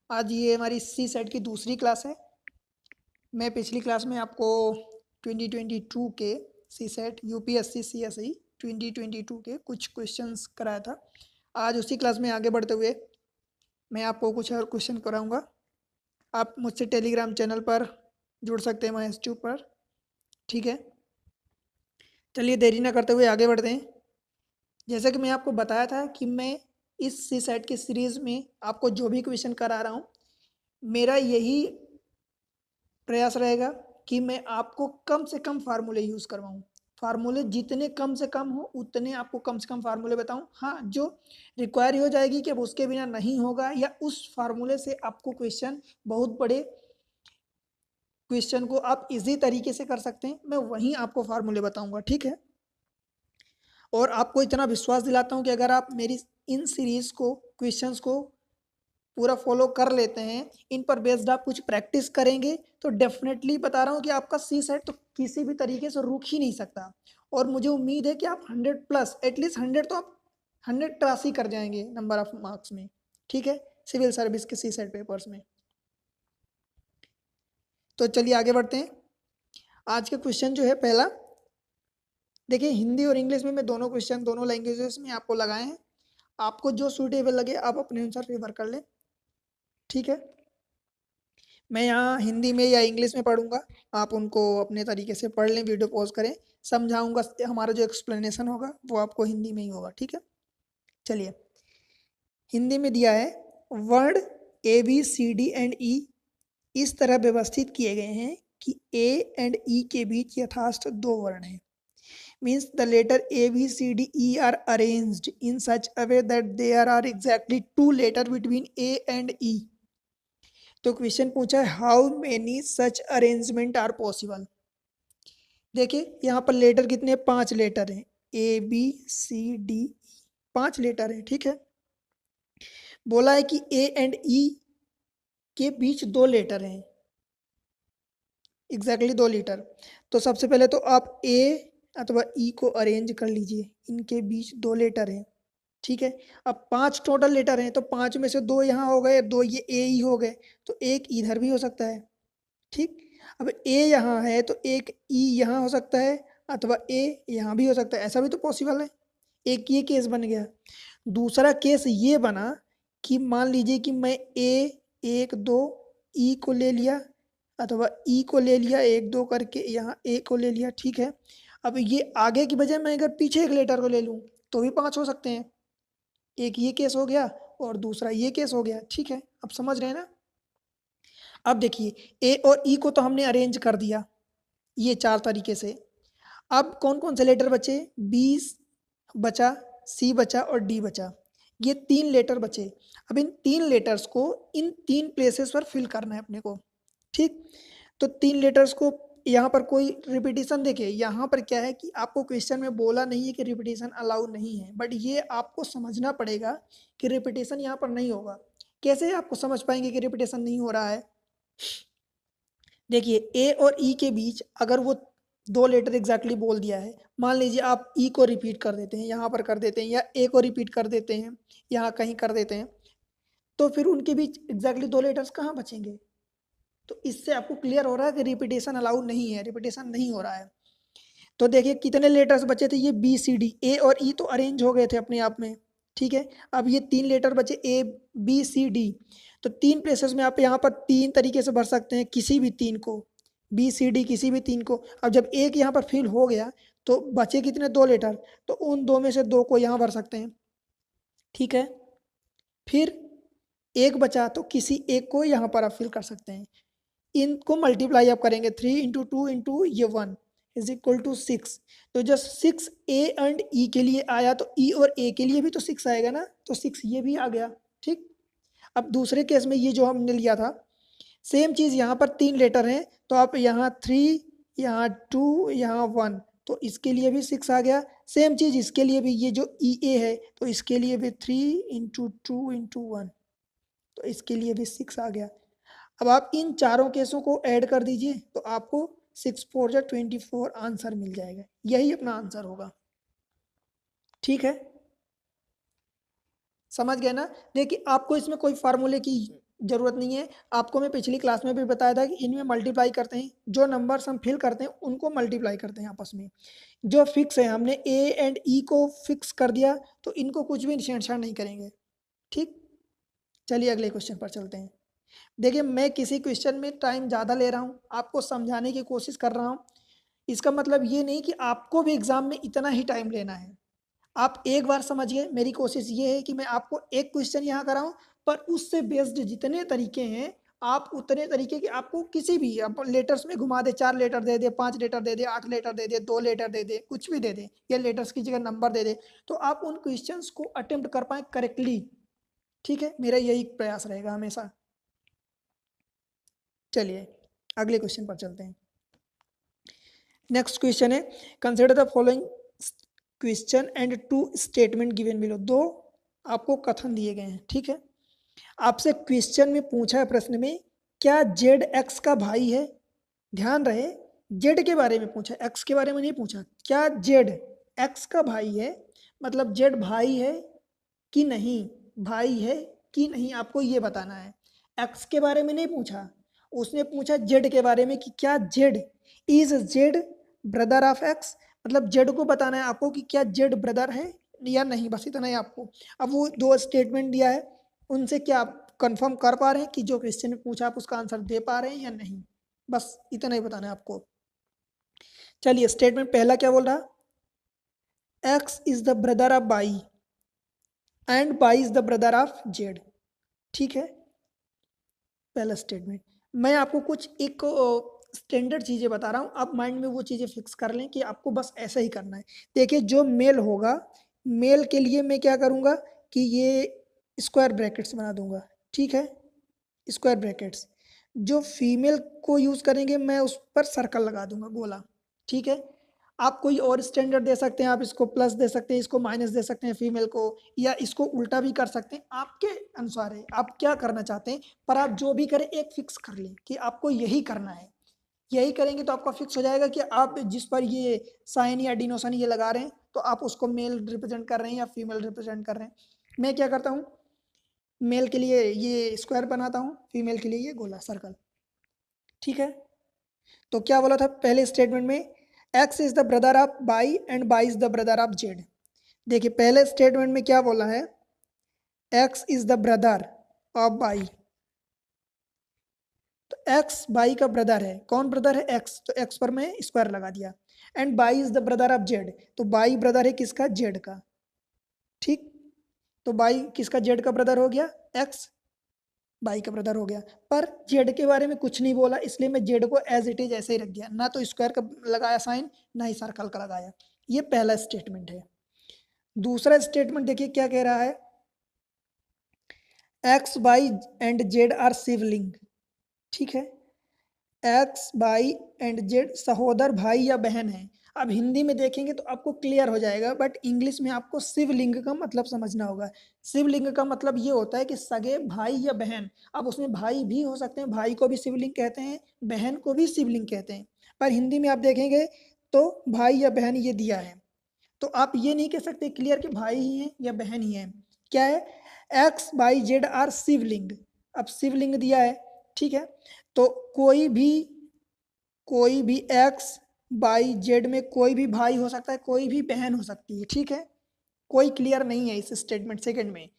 आज ये हमारी सी सेट की दूसरी क्लास है। मैं पिछली क्लास में आपको 2022 के सी सेट यूपीएससी सीएसई 2022 के कुछ क्वेश्चंस कराया था। आज उसी क्लास में आगे बढ़ते हुए मैं आपको कुछ और क्वेश्चन कराऊंगा। आप मुझसे टेलीग्राम चैनल पर जुड़ सकते हैं MyStube पर, ठीक है। चलिए देरी ना करते हुए आगे बढ़ते हैं। जैसा कि मैं आपको बताया था कि मैं इस सी सेट की सीरीज़ में आपको जो भी क्वेश्चन करा रहा हूँ, मेरा यही प्रयास रहेगा कि मैं आपको कम से कम फार्मूले यूज़ करवाऊँ। फार्मूले जितने कम से कम हो उतने आपको कम से कम फार्मूले बताऊँ। हाँ, जो रिक्वायर हो जाएगी कि अब उसके बिना नहीं होगा या उस फार्मूले से आपको क्वेश्चन बहुत बड़े क्वेश्चन को आप इजी तरीके से कर सकते हैं, मैं वहीं आपको फार्मूले बताऊंगा, ठीक है। और आपको इतना विश्वास दिलाता हूँ कि अगर आप मेरी इन सीरीज को क्वेश्चंस को पूरा फॉलो कर लेते हैं, इन पर बेस्ड आप कुछ प्रैक्टिस करेंगे, तो डेफिनेटली बता रहा हूँ कि आपका सी सेट तो किसी भी तरीके से रुक ही नहीं सकता। और मुझे उम्मीद है कि आप 100+ एटलीस्ट 100 तो आप 100 क्रॉस ही कर जाएंगे नंबर ऑफ मार्क्स में, ठीक है, सिविल सर्विस के सी सेट पेपर्स में। तो चलिए आगे बढ़ते हैं। आज का क्वेश्चन जो है पहला, देखिए हिंदी और इंग्लिश में मैं दोनों क्वेश्चन दोनों लैंग्वेजेस में आपको लगाए हैं। आपको जो सूटेबल लगे आप अपने अनुसार फेवर कर लें, ठीक है। मैं यहाँ हिंदी में या इंग्लिश में पढ़ूंगा, आप उनको अपने तरीके से पढ़ लें, वीडियो पॉज करें, समझाऊंगा। हमारा जो एक्सप्लेनेशन होगा वो आपको हिंदी में ही होगा, ठीक है। चलिए हिंदी में दिया है, वर्ण ABCD और E इस तरह व्यवस्थित किए गए हैं कि A और E के बीच यथास्थ दो वर्ण हैं। Means the letter ABCDE are arranged in such a way that there are exactly two letters between A and E. तो क्वेश्चन पूछा है how many such arrangement are possible. देखिए यहाँ पर लेटर कितने, 5 लेटर हैं, ABCD, 5 लेटर हैं, ठीक है। बोला है कि A एंड E के बीच 2 लेटर हैं, एग्जैक्टली 2 लेटर। तो सबसे पहले तो आप A अथवा E को अरेंज कर लीजिए, इनके बीच 2 लेटर हैं, ठीक है। अब 5 टोटल लेटर हैं, तो 5 में से 2 यहाँ हो गए, 2 ये A ही हो गए, तो एक इधर भी हो सकता है, ठीक। अब A यहाँ है तो एक E यहाँ हो सकता है, अथवा A यहाँ भी हो सकता है, ऐसा भी तो पॉसिबल है। एक ये केस बन गया। दूसरा केस ये बना कि मान लीजिए कि मैं A 1 2 E को ले लिया, अथवा E को ले लिया 1 2 करके, यहाँ A को ले लिया, ठीक है। अब ये आगे की बजाय मैं अगर पीछे एक लेटर को ले लूँ तो भी 5 हो सकते हैं। एक ये केस हो गया और दूसरा ये केस हो गया, ठीक है। अब समझ रहे हैं ना। अब देखिए ए और ई को तो हमने अरेंज कर दिया ये 4 तरीके से। अब कौन कौन से लेटर बचे, बी बचा, सी बचा और डी बचा, ये 3 लेटर बचे। अब इन 3 लेटर्स को इन 3 प्लेसेस पर फिल करना है अपने को, ठीक। तो 3 लेटर्स को यहाँ पर कोई रिपीटिशन, देखिए यहाँ पर क्या है कि आपको क्वेश्चन में बोला नहीं है कि रिपीटिशन अलाउ नहीं है, बट ये आपको समझना पड़ेगा कि रिपीटिशन यहाँ पर नहीं होगा। कैसे आपको समझ पाएंगे कि रिपीटिशन नहीं हो रहा है। देखिए ए और ई के बीच अगर वो 2 लेटर एग्जैक्टली बोल दिया है, मान लीजिए आप ई को रिपीट कर देते हैं, यहाँ पर कर देते हैं, या ए को रिपीट कर देते हैं, यहाँ कहीं कर देते हैं, तो फिर उनके बीच एग्जैक्टली 2 लेटर्स कहाँ बचेंगे। तो इससे आपको क्लियर हो रहा है कि रिपीटेशन अलाउ नहीं है, रिपीटेशन नहीं हो रहा है। तो देखिए कितने लेटर्स बचे थे, ये BCD, ए और ई तो अरेंज हो गए थे अपने आप में, ठीक है। अब ये 3 लेटर बचे ABCD, तो 3 प्लेसेस में आप यहाँ पर 3 तरीके से भर सकते हैं, किसी भी 3 को, BCD किसी भी 3 को। अब जब एक यहाँ पर फिल हो गया तो बचे कितने, 2 लेटर, तो उन 2 में से 2 को यहाँ भर सकते हैं, ठीक है। फिर एक बचा तो किसी एक को यहाँ पर आप फिल कर सकते हैं। इनको मल्टीप्लाई आप करेंगे, 3 इंटू 2 इंटू ये 1 इज इक्वल टू 6। तो जब 6 ए एंड ई के लिए आया तो ई और ए के लिए भी तो 6 आएगा ना, तो 6 ये भी आ गया, ठीक। अब दूसरे केस में ये जो हमने लिया था सेम चीज़, यहाँ पर 3 लेटर हैं, तो आप यहाँ 3 यहाँ 2 यहाँ 1, तो इसके लिए भी 6 आ गया। सेम चीज़ इसके लिए भी, ये जो ई ए है तो इसके लिए भी 3 इंटू 2 इंटू 1, तो इसके लिए भी 6 आ गया। अब आप इन चारों केसों को ऐड कर दीजिए तो आपको 6 4 जा 24 आंसर मिल जाएगा, यही अपना आंसर होगा, ठीक है। समझ गए ना। देखिए आपको इसमें कोई फार्मूले की जरूरत नहीं है। आपको मैं पिछली क्लास में भी बताया था कि इनमें मल्टीप्लाई करते हैं, जो नंबर्स हम फिल करते हैं उनको मल्टीप्लाई करते हैं आपस में। जो फिक्स है हमने ए एंड ई को फिक्स कर दिया, तो इनको कुछ भी छेड़छाड़ नहीं करेंगे। ठीक, चलिए अगले क्वेश्चन पर चलते हैं। देखिए मैं किसी क्वेश्चन में टाइम ज़्यादा ले रहा हूँ, आपको समझाने की कोशिश कर रहा हूँ, इसका मतलब ये नहीं कि आपको भी एग्जाम में इतना ही टाइम लेना है। आप एक बार समझिए, मेरी कोशिश ये है कि मैं आपको एक क्वेश्चन यहाँ कराऊं, पर उससे बेस्ड जितने तरीके हैं आप उतने तरीके के, आपको किसी भी आप लेटर्स में घुमा दे, 4 लेटर दे दे, 5 लेटर दे दे, 8 लेटर दे दे, 2 लेटर दे दे, कुछ भी दे दे, या लेटर्स की जगह नंबर दे दे, तो आप उन क्वेश्चंस को अटेम्प्ट कर पाए करेक्टली। ठीक है, मेरा यही प्रयास रहेगा हमेशा। चलिए अगले क्वेश्चन पर चलते हैं। नेक्स्ट क्वेश्चन है, consider the following question and two statement given below. दो आपको कथन दिए गए हैं, ठीक है। आपसे क्वेश्चन में पूछा है, प्रश्न में, क्या जेड एक्स का भाई है। ध्यान रहे, जेड के बारे में पूछा, एक्स के बारे में नहीं पूछा। क्या जेड एक्स का भाई है, मतलब जेड भाई है कि नहीं, भाई है कि नहीं, आपको ये बताना है। एक्स के बारे में नहीं पूछा, उसने पूछा जेड के बारे में कि क्या Z is Z brother of x, मतलब जेड को बताना है आपको कि क्या जेड ब्रदर है या नहीं, बस इतना ही आपको। अब वो दो स्टेटमेंट दिया है, उनसे क्या आप कंफर्म कर पा रहे हैं कि जो क्वेश्चन में पूछा आप उसका आंसर दे पा रहे हैं या नहीं, बस इतना ही बताना है आपको। चलिए स्टेटमेंट पहला क्या बोल रहा, x is the brother of by and by is the brother of Z. ठीक है, पहला स्टेटमेंट। मैं आपको कुछ एक स्टैंडर्ड चीज़ें बता रहा हूँ, आप माइंड में वो चीज़ें फिक्स कर लें कि आपको बस ऐसा ही करना है। देखिए जो मेल होगा, मेल के लिए मैं क्या करूँगा कि ये स्क्वायर ब्रैकेट्स बना दूंगा, ठीक है, स्क्वायर ब्रैकेट्स। जो फीमेल को यूज़ करेंगे मैं उस पर सर्कल लगा दूंगा, गोला। ठीक है, आप कोई और स्टैंडर्ड दे सकते हैं, आप इसको प्लस दे सकते हैं, इसको माइनस दे सकते हैं फीमेल को, या इसको उल्टा भी कर सकते हैं, आपके अनुसार है आप क्या करना चाहते हैं। पर आप जो भी करें एक फिक्स कर लें कि आपको यही करना है। यही करेंगे तो आपका फिक्स हो जाएगा कि आप जिस पर ये साइन या डिनोशन ये लगा रहे हैं, तो आप उसको मेल रिप्रेजेंट कर रहे हैं या फीमेल रिप्रेजेंट कर रहे हैं। मैं क्या करता हूँ, मेल के लिए ये स्क्वायर बनाता हूँ, फीमेल के लिए ये गोला सर्कल। ठीक है, तो क्या बोला था पहले स्टेटमेंट में, x is the brother of by and by is the brother of Z. देखिए पहले स्टेटमेंट में क्या बोला है, x is the brother of by, तो एक्स बाई का ब्रदर है। कौन ब्रदर है, एक्स, तो एक्स पर मैं स्क्वायर लगा दिया। And by is the brother of Z, तो बाई ब्रदर है किसका, जेड का। ठीक, तो बाई किसका, जेड का ब्रदर हो गया, एक्स बाई का ब्रदर हो गया। पर जेड के बारे में कुछ नहीं बोला, इसलिए मैं जेड को एज इट इज ऐसे ही रख दिया, ना तो स्क्वायर का लगाया साइन, ना ही सर्कल का लगाया। ये पहला स्टेटमेंट है। दूसरा स्टेटमेंट देखिए क्या कह रहा है, X Y and Z are sibling. ठीक है, एक्स बाई एंड जेड सहोदर भाई या बहन है। अब हिंदी में देखेंगे तो आपको क्लियर हो जाएगा, बट इंग्लिश में आपको शिवलिंग का मतलब समझना होगा। शिवलिंग का मतलब ये होता है कि सगे भाई या बहन। अब उसमें भाई भी हो सकते हैं, भाई को भी शिवलिंग कहते हैं, बहन को भी शिवलिंग कहते हैं। पर हिंदी में आप देखेंगे तो भाई या बहन ये दिया है, तो आप ये नहीं कह सकते क्लियर कि भाई ही है या बहन ही है। क्या है, एक्स बाई जेड आर शिवलिंग। अब शिवलिंग दिया है, ठीक है, तो कोई भी एक्स बाई जेड में कोई भी भाई हो सकता है, कोई भी बहन हो सकती है। ठीक है, कोई क्लियर नहीं है इस स्टेटमेंट सेकंड में।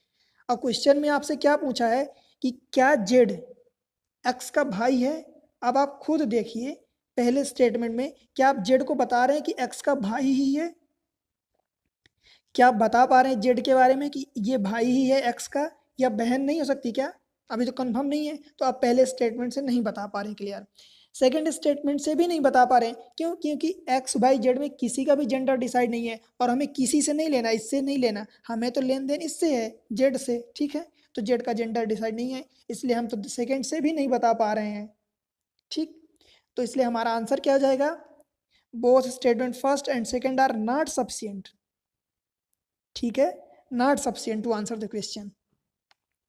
अब क्वेश्चन में आपसे क्या पूछा है कि क्या जेड एक्स का भाई है। अब आप खुद देखिए पहले स्टेटमेंट में, क्या आप जेड को बता रहे हैं कि एक्स का भाई ही है, क्या आप बता पा रहे हैं जेड के बारे में कि ये भाई ही है एक्स का, या बहन नहीं हो सकती क्या, अभी तो कंफर्म नहीं है, तो आप पहले स्टेटमेंट से नहीं बता पा रहे हैं क्लियर। सेकंड स्टेटमेंट से भी नहीं बता पा रहे हैं, क्यों, क्योंकि एक्स बाई जेड में किसी का भी जेंडर डिसाइड नहीं है, और हमें किसी से नहीं लेना, इससे नहीं लेना, हमें तो लेन देन इससे है, जेड से। ठीक है, तो जेड का जेंडर डिसाइड नहीं है, इसलिए हम तो सेकंड से भी नहीं बता पा रहे हैं। ठीक, तो इसलिए हमारा आंसर क्या हो जाएगा, both statement first and second are not sufficient. ठीक है, not sufficient to answer the question,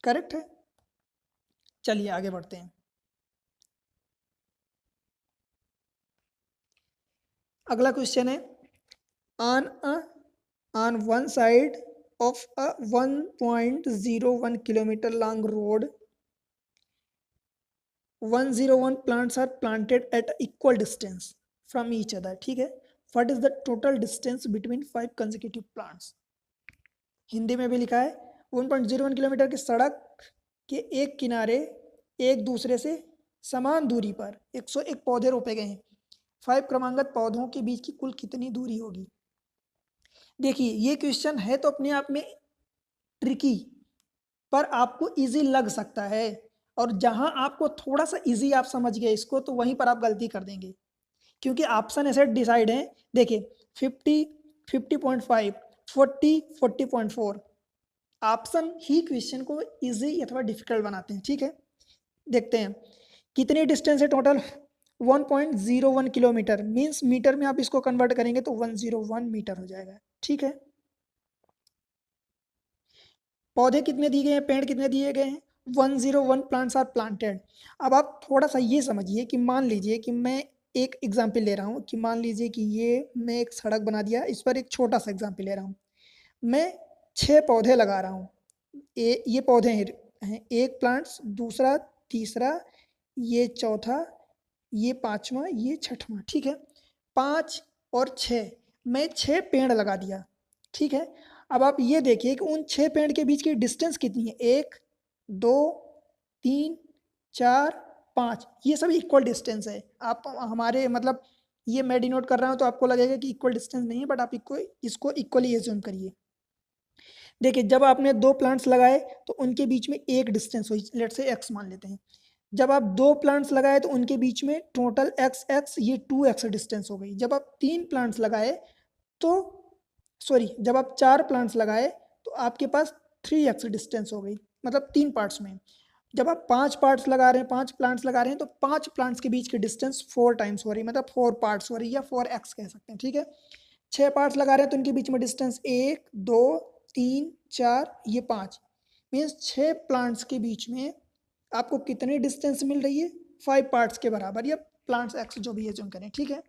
correct है। चलिए आगे बढ़ते हैं। अगला क्वेश्चन है, on a on one side of a 1.01 kilometer long road, 101 plants are planted at equal distance from each other, ठीक है। what is the total distance between 5 consecutive plants? Hindi में भी लिखा है 1.01 किलोमीटर की सड़क के एक किनारे एक दूसरे से समान दूरी पर 101 पौधे रोपे गए हैं। 5 क्रमागत पौधों के बीच की कुल कितनी दूरी होगी? देखिए ये क्वेश्चन है तो अपने आप में ट्रिकी, पर आपको इजी लग सकता है, और जहां आपको थोड़ा सा इजी आप समझ गए इसको तो वहीं पर आप गलती कर देंगे, क्योंकि ऑप्शन ऐसे डिसाइड है। देखिए 50, 50.5, 40, 40.4 ऑप्शन ही क्वेश्चन को इजी अथवा डिफिकल्ट बनाते हैं, ठीक है। देखते हैं कितनी डिस्टेंस है टोटल। 1.01 किलोमीटर मीन्स मीटर में आप इसको कन्वर्ट करेंगे तो 101 मीटर हो जाएगा, ठीक है। पौधे कितने दिए गए हैं, पेड़ कितने दिए गए हैं, 101 प्लांट्स आर प्लांटेड। अब आप थोड़ा सा ये समझिए कि मान लीजिए कि मैं एक एग्जाम्पल ले रहा हूँ, कि मान लीजिए कि ये मैं एक सड़क बना दिया, इस पर एक छोटा सा एग्जाम्पल ले रहा हूँ। मैं 6 पौधे लगा रहा हूँ। ये पौधे हैं, एक प्लांट्स, दूसरा, तीसरा, ये चौथा, ये पांचवा, ये छठवां, ठीक है। 5 और 6, मैं 6 पेड़ लगा दिया, ठीक है। अब आप ये देखिए कि उन 6 पेड़ के बीच की डिस्टेंस कितनी है, 1, 2, 3, 4, 5, ये सब इक्वल डिस्टेंस है। आप हमारे मतलब ये मैं डिनोट कर रहा हूँ तो आपको लगेगा कि इक्वल डिस्टेंस नहीं है, बट आप इसको इक्वली एज्यूम करिए। देखिए जब आपने 2 प्लांट्स लगाए तो उनके बीच में एक डिस्टेंस हुई, लेट से x मान लेते हैं। जब आप 2 प्लांट्स लगाए तो उनके बीच में टोटल x ये 2x डिस्टेंस हो गई। जब आप 3 प्लांट्स लगाए तो सॉरी, जब आप 4 प्लांट्स लगाए तो आपके पास 3x डिस्टेंस हो गई, मतलब 3 पार्ट्स में। जब आप 5 पार्ट्स लगा रहे हैं, 5 प्लांट्स लगा रहे हैं तो 5 प्लांट्स के बीच की डिस्टेंस 4 टाइम्स हो रही है, मतलब 4 पार्ट्स हो रही है, या 4x कह सकते हैं, ठीक है। 6 पार्ट्स लगा रहे हैं तो उनके बीच में डिस्टेंस 1, 2, 3, 4, ये 5, मीन्स 6 प्लांट्स के बीच में आपको कितनी डिस्टेंस मिल रही है, 5 पार्ट्स के बराबर, या प्लांट्स x जो भी एज्यूम करें, ठीक है।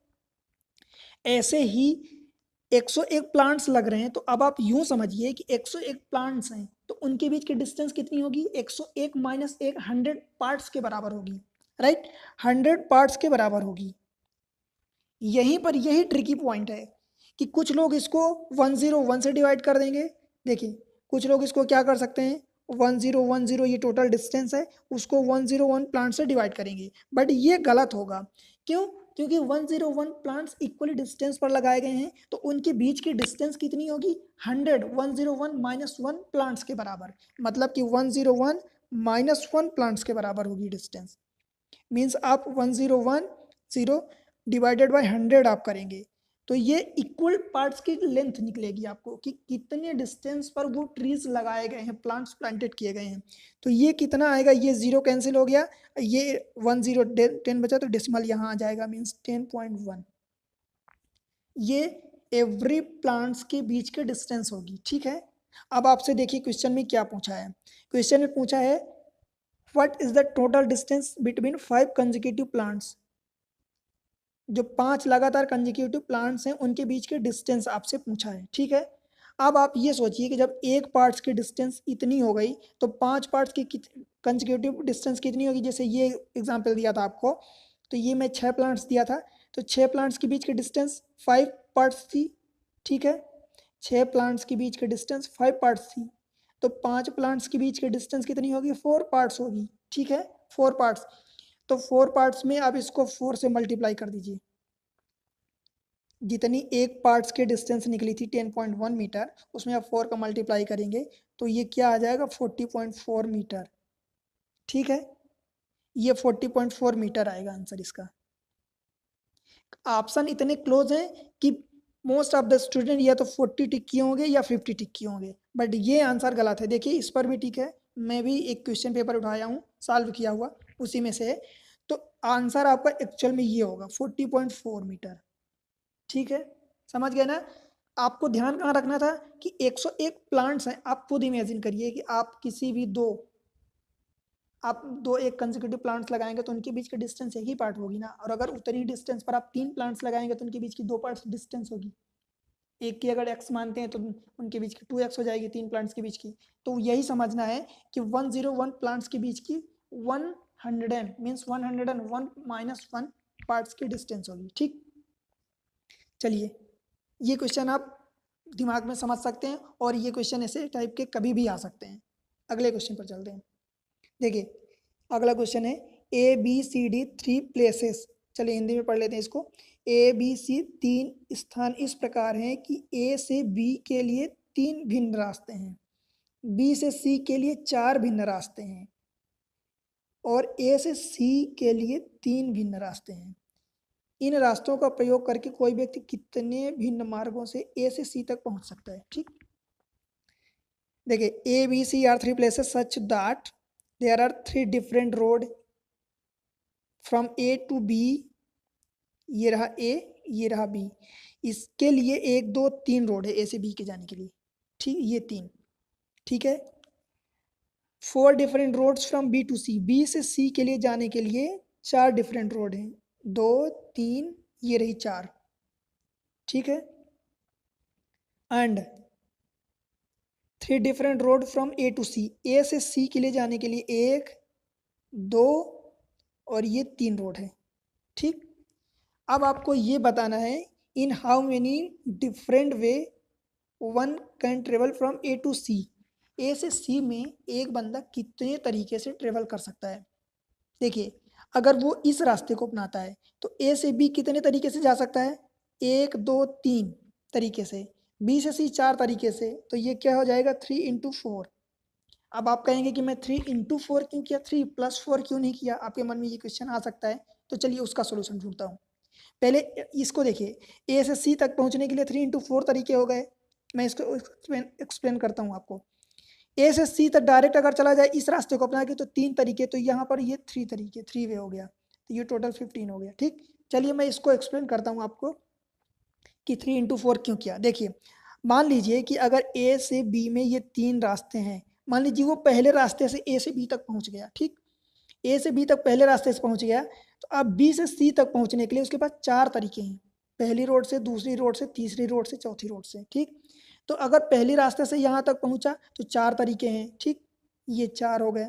ऐसे ही 101 प्लांट्स लग रहे हैं तो अब आप यूं समझिए कि 101 प्लांट्स हैं तो उनके बीच की डिस्टेंस कितनी होगी, 101 माइनस 1 100 पार्ट्स के बराबर होगी, राइट। 100 पार्ट्स के बराबर होगी। यहीं पर यही ट्रिकी पॉइंट है कि कुछ लोग इसको 101 से डिवाइड कर देंगे। देखिए कुछ लोग इसको क्या कर सकते हैं, 1010 ये टोटल डिस्टेंस है, उसको 101 प्लांट से डिवाइड करेंगे, बट ये गलत होगा। क्यों? क्योंकि 101 प्लांट्स इक्वली डिस्टेंस पर लगाए गए हैं तो उनके बीच की डिस्टेंस कितनी होगी, 100, 101 माइनस 1 प्लांट्स के बराबर, मतलब कि 101 माइनस 1 प्लांट्स के बराबर होगी डिस्टेंस। मीन्स आप 101 डिवाइडेड बाय 100 आप करेंगे तो ये इक्वल पार्ट्स की लेंथ निकलेगी आपको, कि कितने डिस्टेंस पर वो ट्रीज लगाए गए हैं, प्लांट्स प्लांटेड किए गए हैं। तो ये कितना आएगा, ये 0 कैंसिल हो गया, ये 10 बचा तो डेसिमल यहाँ आ जाएगा, मीन्स 10.1। ये एवरी प्लांट्स के बीच के डिस्टेंस होगी, ठीक है। अब आपसे देखिए क्वेश्चन में क्या पूछा है। क्वेश्चन में पूछा है what is the total distance between 5 consecutive plants. जो 5 लगातार कंसेक्यूटिव प्लांट्स हैं उनके बीच के डिस्टेंस आपसे पूछा है, ठीक है। अब आप ये सोचिए कि जब एक पार्ट्स की डिस्टेंस इतनी हो गई तो 5 पार्ट्स की कंसेक्यूटिव डिस्टेंस कितनी होगी। जैसे ये एग्जांपल दिया था आपको, तो ये मैं 6 प्लांट्स दिया था, तो 6 प्लांट्स के बीच की डिस्टेंस 5 पार्ट्स थी, ठीक है। 6 प्लांट्स के बीच की डिस्टेंस 5 पार्ट्स थी, तो 5 प्लांट्स के बीच की डिस्टेंस कितनी होगी, 4 पार्ट्स होगी, ठीक है। 4 पार्ट्स, तो 4 पार्ट्स में आप इसको 4 से मल्टीप्लाई कर दीजिए। जितनी एक पार्ट्स के डिस्टेंस निकली थी 10.1 मीटर, उसमें आप 4 का मल्टीप्लाई करेंगे तो ये क्या आ जाएगा, 40.4 मीटर, ठीक है। ये 40.4 मीटर आएगा आंसर इसका। ऑप्शन इतने क्लोज हैं कि मोस्ट ऑफ द स्टूडेंट या तो 40 टिक किए होंगे या 50 टिक किए होंगे, बट ये आंसर गलत है। देखिए इस पर भी ठीक है, मैं भी एक क्वेश्चन पेपर उठाया हूँ, सॉल्व किया हुआ, उसी में से है। तो आंसर आपका एक्चुअल में ये होगा 40.4 मीटर, ठीक है। समझ गए ना। आपको ध्यान कहाँ रखना था कि 101 प्लांट्स हैं। आप खुद इमेजिन करिए कि आप किसी भी आप दो एक कंसेक्यूटिव प्लांट्स लगाएंगे तो उनके बीच की डिस्टेंस एक ही पार्ट होगी ना, और अगर उतनी डिस्टेंस पर आप 3 प्लांट्स लगाएंगे तो उनके बीच की 2 पार्ट्स डिस्टेंस होगी। एक की अगर x मानते हैं तो उनके बीच की 2x हो जाएगी, 3 प्लांट्स के बीच की। तो यही समझना है कि 101 प्लांट्स के बीच की 100 मीन्स 101 माइनस 1 पार्ट्स की डिस्टेंस होगी। ठीक, चलिए ये क्वेश्चन आप दिमाग में समझ सकते हैं और ये क्वेश्चन ऐसे टाइप के कभी भी आ सकते हैं। अगले क्वेश्चन पर चलते हैं। देखिए अगला क्वेश्चन है ABCD 3 प्लेसेस। चलिए हिंदी में पढ़ लेते हैं इसको। ABC 3 स्थान इस प्रकार हैं कि A से B के लिए 3 भिन्न रास्ते हैं, B से C के लिए 4 भिन्न रास्ते हैं और A से C के लिए 3 भिन्न रास्ते हैं। इन रास्तों का प्रयोग करके कोई व्यक्ति कितने भिन्न मार्गों से A से C तक पहुंच सकता है। ठीक, देखिए ABC are 3 places such that there are 3 different road from A to B। ये रहा A, ये रहा B। इसके लिए 1 2 3 रोड है A से B के जाने के लिए। ठीक, ये 3। ठीक है, 4 different roads from B to C। B से C के लिए जाने के लिए 4 डिफरेंट रोड हैं, 2 3, ये रही 4। ठीक है, and 3 different road from A to C। A से C के लिए जाने के लिए 1 2 और ये 3 रोड है। ठीक, अब आपको ये बताना है in how many different way one can travel from A to C। A से C में एक बंदा कितने तरीके से ट्रेवल कर सकता है। देखिए अगर वो इस रास्ते को अपनाता है तो A से B कितने तरीके से जा सकता है, 1 2 3 तरीके से। B से C 4 तरीके से, तो ये क्या हो जाएगा 3 इंटू 4। अब आप कहेंगे कि मैं 3 इंटू 4 क्यों किया, 3 प्लस 4 क्यों नहीं किया, आपके मन में ये क्वेश्चन आ सकता है। तो चलिए उसका सोल्यूशन ढूंढता हूँ। पहले इसको देखिए, A से C तक पहुँचने के लिए 3 इंटू 4 तरीके हो गए। मैं इसको एक्सप्लेन करता हूँ आपको। A से C तक डायरेक्ट अगर चला जाए इस रास्ते को अपना के तो 3 तरीके, तो यहाँ पर ये 3 तरीके, 3 वे हो गया, तो ये टोटल 15 हो गया। ठीक, चलिए मैं इसको एक्सप्लेन करता हूँ आपको कि 3 इंटू 4 क्यों किया। देखिए मान लीजिए कि अगर A से B में ये 3 रास्ते हैं, मान लीजिए वो पहले रास्ते से A से B तक पहुँच गया। ठीक, A से B तक पहले रास्ते से पहुँच गया, तो अब B से C तक पहुँचने के लिए उसके पास 4 तरीके हैं, पहली रोड से, दूसरी रोड से, तीसरी रोड से, चौथी रोड से। ठीक, तो अगर पहली रास्ते से यहाँ तक पहुँचा तो 4 तरीके हैं। ठीक, ये 4 हो गए।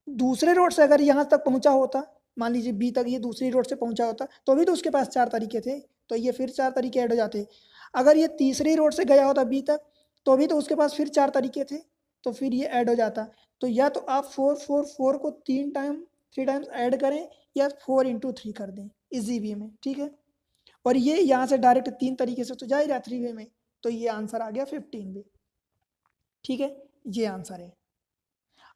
दूसरे रोड से अगर यहाँ तक पहुँचा होता, मान लीजिए B तक ये दूसरी रोड से पहुँचा होता, तो भी तो उसके पास 4 तरीके थे, तो ये फिर 4 तरीके ऐड हो जाते। अगर ये तीसरी रोड से गया होता B तक, तो भी तो उसके पास फिर 4 तरीके थे, तो फिर ये ऐड हो जाता। तो या तो आप 4 4 4 को 3 टाइम्स ऐड करें या 4 इंटू 3 कर दें इजी वे में। ठीक है, और ये यहाँ से डायरेक्ट 3 तरीके से तो जा ही रहा 3 वे में, तो ये आंसर आ गया 15 वे। ठीक है, ये आंसर है।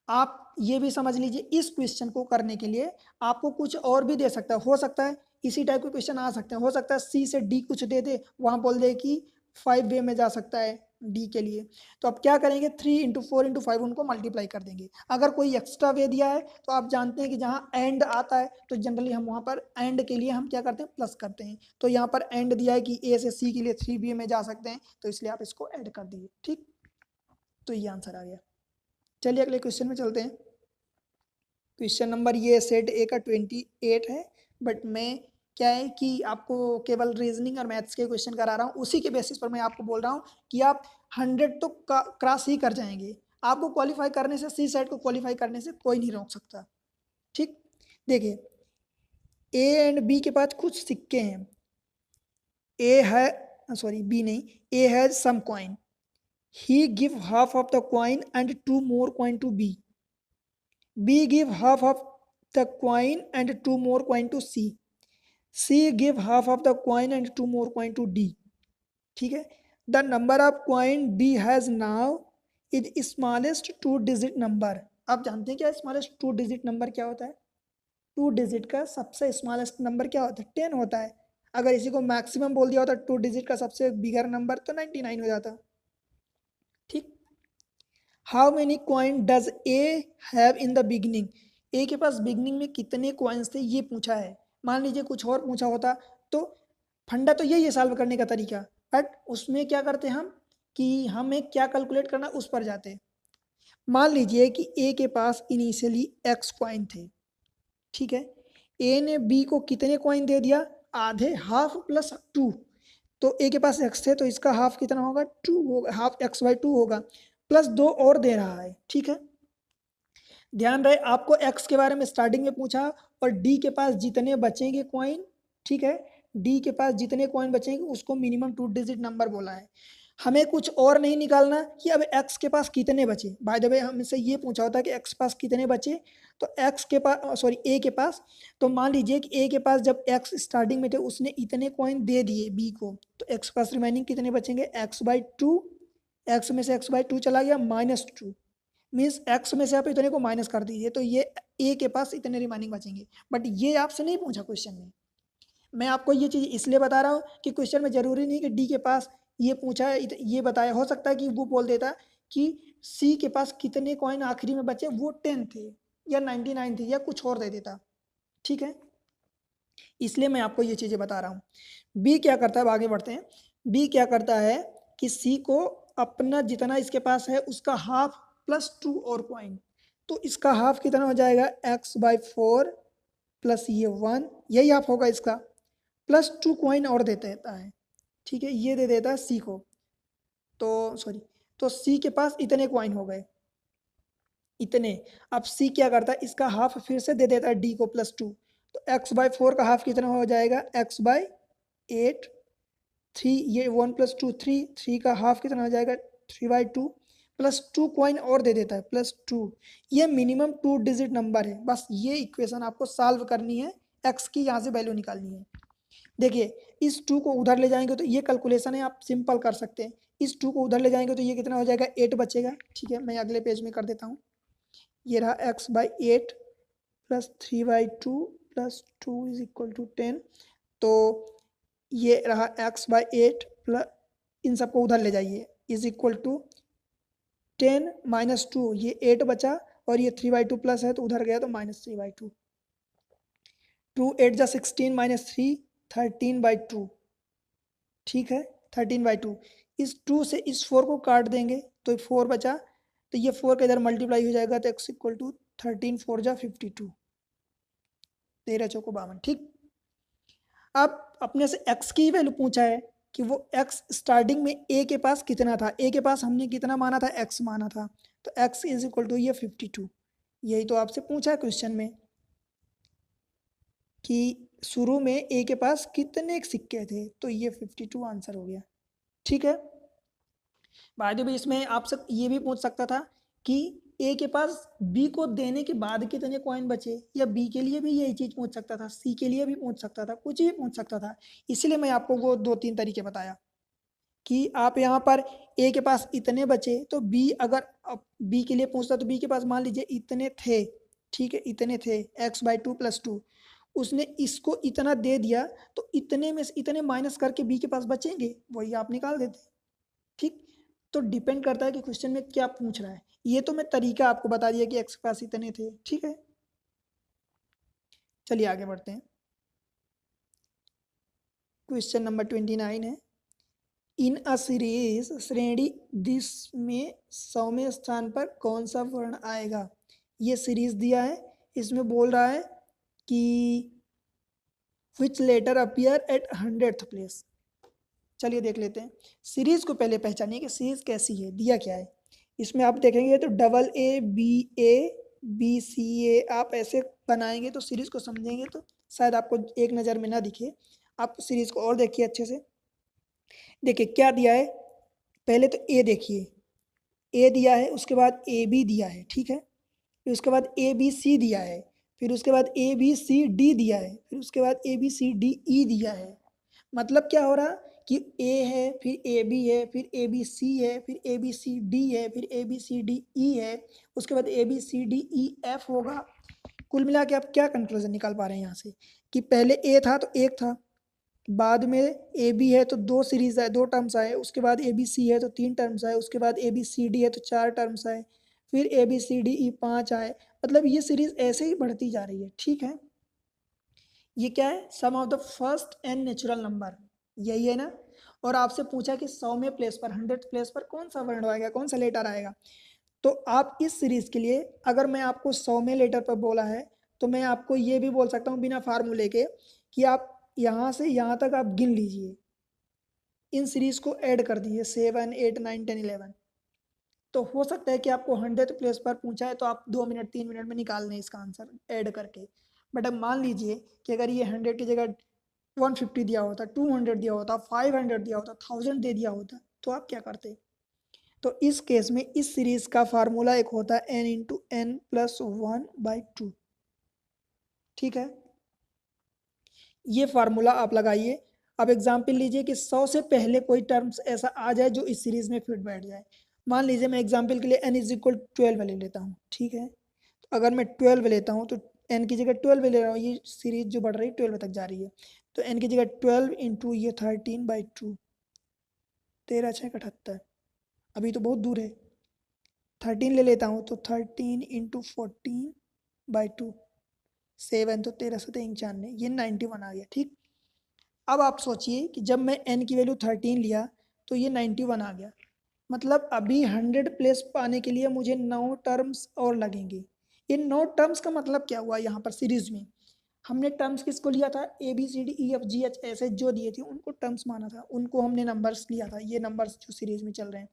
आप ये भी समझ लीजिए इस क्वेश्चन को करने के लिए आपको कुछ और भी दे सकता है, हो सकता है इसी टाइप के क्वेश्चन आ सकते हैं। हो सकता है C से D कुछ दे दे, वहाँ बोल दे कि 5 वे में जा सकता है D के लिए, तो आप क्या करेंगे 3 इंटू 4 इंटू 5 उनको मल्टीप्लाई कर देंगे। अगर कोई एक्स्ट्रा वे दिया है तो आप जानते हैं कि जहाँ एंड आता है तो जनरली हम वहाँ पर एंड के लिए हम क्या करते हैं प्लस करते हैं। तो यहाँ पर एंड दिया है कि A से C के लिए 3 वे में जा सकते हैं, तो इसलिए आप इसको ऐड कर दीजिए। ठीक, तो ये आंसर आ गया। चलिए अगले क्वेश्चन में चलते हैं। क्वेश्चन नंबर ये सेट ए का 28 है, बट मैं क्या है कि आपको केवल रीजनिंग और मैथ्स के क्वेश्चन करा रहा हूँ, उसी के बेसिस पर मैं आपको बोल रहा हूँ कि आप 100 तो क्रॉस ही कर जाएंगे। आपको क्वालिफाई करने से, C सेट को क्वालिफाई करने से कोई नहीं रोक सकता। ठीक, देखिए A एंड B के पास कुछ सिक्के हैं। A है, सॉरी B नहीं, A has some coin, he give half of the coin and 2 more coin to B. B give half of the coin and 2 more coin to C. C give half of the coin and 2 more coin to D. ठीक है, the number of coin B has now is smallest 2 digit number. आप जानते हैं क्या smallest 2 digit number क्या होता है? 2 digit का सबसे स्मॉलेस्ट नंबर क्या होता है? 10 होता है। अगर इसी को मैक्सिमम बोल दिया होता 2 डिजिट का सबसे बिगर नंबर तो 99 हो जाता। ठीक, how many coin does A have in the beginning. A के पास बिगिनिंग में कितने कॉइन्स थे ये पूछा है। मान लीजिए कुछ और पूछा होता तो फंडा तो यही है सॉल्व करने का तरीका, बट उसमें क्या करते हम कि हमें क्या कैलकुलेट करना उस पर जाते। मान लीजिए कि ए के पास इनिशियली एक्स कॉइन थे। ठीक है, ए ने बी को कितने कॉइन दे दिया? आधे, हाफ प्लस 2। तो ए के पास एक्स थे तो इसका हाफ कितना होगा? 2 होगा, हाफ x/2 होगा, प्लस 2 और दे रहा है। ठीक है, ध्यान रहे आपको एक्स के बारे में स्टार्टिंग में पूछा और डी के पास जितने बचेंगे कॉइन, ठीक है, डी के पास जितने कॉइन बचेंगे उसको मिनिमम 2 डिजिट नंबर बोला है। हमें कुछ और नहीं निकालना कि अब एक्स के पास कितने बचे। बाय द वे हमसे ये पूछा होता है कि एक्स पास कितने बचे, तो एक्स के पास सॉरी ए के पास, तो मान लीजिए कि ए के पास जब एक्स स्टार्टिंग में थे उसने इतने कॉइन दे दिए बी को, तो एक्स पास रिमाइनिंग कितने बचेंगे, x/2, एक्स में से x/2 चला गया -2, मीन्स एक्स में से आप इतने को माइनस कर दीजिए तो ये ए के पास इतने रिमाइनिंग बचेंगे। बट ये आपसे नहीं पूछा क्वेश्चन में। मैं आपको ये चीज़ इसलिए बता रहा हूँ कि क्वेश्चन में जरूरी नहीं कि डी के पास ये पूछा है ये बताया, हो सकता है कि वो बोल देता कि सी के पास कितने कॉइन आखिरी में बचे, वो 10 थे या 99 थे या कुछ और दे देता, ठीक है, इसलिए मैं आपको ये चीज़ें बता रहा हूँ। बी क्या करता है, अब आगे बढ़ते हैं। बी क्या करता है कि सी को अपना जितना इसके पास है उसका हाफ +2 और कॉइन, तो इसका हाफ कितना हो जाएगा x/4 प्लस ये 1, यही हाफ होगा इसका, +2 कॉइन और दे देता है, ठीक है, ये दे देता है सी को, तो सॉरी, तो सी के पास इतने कॉइन हो गए, इतने। अब सी क्या करता है, इसका हाफ फिर से दे देता है डी को +2, तो x/4 का हाफ कितना हो जाएगा x/8, 3, ये 1 + 2 3, 3 का हाफ कितना हो जाएगा 3/2, +2 कॉइन और दे देता है +2। ये मिनिमम 2 डिजिट नंबर है, बस ये इक्वेशन आपको सॉल्व करनी है, एक्स की यहाँ से वैल्यू निकालनी है। देखिए इस 2 को उधर ले जाएंगे तो ये कैलकुलेशन है, आप सिंपल कर सकते हैं। इस 2 को उधर ले जाएंगे तो ये कितना हो जाएगा 8 बचेगा, ठीक है, मैं अगले पेज में कर देता हूँ। ये रहा x/8 प्लस 3/2 प्लस 2 = 10, तो ये रहा x/8 प्लस, इन सबको उधर ले जाइए, = 10 - 2, ये 8 बचा और ये 3/2 प्लस है तो उधर गया तो -3/2, 2 8 जा 16 - 3 13/2, ठीक है, 13/2। इस 2 से इस 4 को काट देंगे तो 4 बचा, तो ये 4 का इधर मल्टीप्लाई हो जाएगा तो x = 13 4 जा 52, 13 चौको 52, ठीक। अब अपने से x की वैल्यू पूछा है कि वो x स्टार्टिंग में a के पास कितना था, a के पास हमने कितना माना था, x माना था, तो x = ये 52, यही तो आपसे पूछा है क्वेश्चन में कि शुरू में a के पास कितने सिक्के थे, तो ये 52 आंसर हो गया, ठीक है। बाद में इसमें आपसे ये भी पूछ सकता था कि ए के पास बी को देने के बाद कितने कॉइन बचे, या बी के लिए भी यही चीज पूछ सकता था, सी के लिए भी पूछ सकता था, कुछ भी पूछ सकता था, इसलिए मैं आपको वो 2-3 तरीके बताया कि आप यहाँ पर ए के पास इतने बचे तो बी अगर बी के लिए पूछता तो बी के पास मान लीजिए इतने थे, ठीक है, इतने थे x/2 + 2, उसने इसको इतना दे दिया तो इतने में से इतने माइनस करके बी के पास बचेंगे, वही आप निकाल देते, ठीक। तो डिपेंड करता है कि क्वेश्चन में क्या पूछ रहा है, ये तो मैं तरीका आपको बता दिया कि एक्स के पास इतने थे, ठीक है। चलिए आगे बढ़ते हैं। क्वेश्चन नंबर 29 है, इन अ सीरीज श्रेणी दिस में 100वें स्थान पर कौन सा वर्ण आएगा। ये सीरीज दिया है, इसमें बोल रहा है कि which letter appear at 100th place. चलिए देख लेते हैं, सीरीज को पहले पहचानिए कि सीरीज कैसी है, दिया क्या है। इसमें आप देखेंगे तो AA, BA, BCA आप ऐसे बनाएंगे तो सीरीज को समझेंगे तो शायद आपको एक नज़र में ना दिखे, आप सीरीज को और देखिए अच्छे से। देखिए क्या दिया है, पहले तो ए देखिए, ए दिया है, उसके बाद AB दिया है, ठीक है, फिर उसके बाद ABC दिया है, फिर उसके बाद ABCD दिया है, फिर उसके बाद ABCDE दिया है। मतलब क्या हो रहा कि ए है, फिर AB है, फिर ABC है, फिर ABCD है, फिर ABCDE है, उसके बाद ABCDEF होगा। कुल मिला के आप क्या कंक्लूजन निकाल पा रहे हैं यहाँ से कि पहले ए था तो एक था, बाद में AB है तो 2 सीरीज आए, 2 टर्म्स आए, उसके बाद ABC है तो 3 टर्म्स आए, उसके बाद ABCD है तो 4 टर्म्स आए, फिर ABCDE 5 आए। मतलब ये सीरीज ऐसे ही बढ़ती जा रही है, ठीक है। ये क्या है, sum of the first and natural number, यही है ना। और आपसे पूछा कि 100वें प्लेस पर 100th प्लेस पर कौन सा वर्ण आएगा, कौन सा लेटर आएगा। तो आप इस सीरीज के लिए अगर मैं आपको 100वें लेटर पर बोला है तो मैं आपको ये भी बोल सकता हूँ बिना फार्मूले के कि आप यहाँ से यहाँ तक आप गिन लीजिए, इन सीरीज को ऐड कर दीजिए 7 8 9 10 11, तो हो सकता है कि आपको 100th प्लेस पर पूछा है तो आप 2 मिनट 3 मिनट में निकाल लें इसका आंसर ऐड करके। बट अब मान लीजिए कि अगर ये 100 की जगह 150 दिया होता, 200 दिया होता, 500 दिया होता, 1000 दे दिया होता, तो आप क्या करते? तो इस केस में इस सीरीज का फार्मूला एक होता है n इंटू एन प्लस 1/2। ठीक है, ये फार्मूला आप लगाइए। अब एग्जाम्पल लीजिए कि 100 से पहले कोई टर्म्स ऐसा आ जाए जो इस सीरीज में फिट बैठ जाए। मान लीजिए मैं एग्जाम्पल के लिए n इज इक्वल 12 ले लेता हूँ। ठीक है, तो अगर मैं 12 लेता हूँ तो n की जगह 12 ले रहा हूँ, ये सीरीज जो बढ़ रही है 12 तक जा रही है, तो n की जगह 12 इंटू ये 13/2, 13×6=78। अभी तो बहुत दूर है। 13 ले लेता हूँ तो 13 इंटू 14/2, 7, तो 13×7=91, ये 91 आ गया। ठीक, अब आप सोचिए कि जब मैं n की वैल्यू 13 लिया तो ये 91 आ गया। मतलब अभी 100 प्लेस पाने के लिए मुझे 9 टर्म्स और लगेंगे। इन 9 टर्म्स का मतलब क्या हुआ? यहाँ पर सीरीज में हमने टर्म्स किसको लिया था? ABCDEFGH ऐसे जो दिए थे उनको टर्म्स माना था, उनको हमने नंबर्स लिया था, ये नंबर्स जो सीरीज में चल रहे हैं।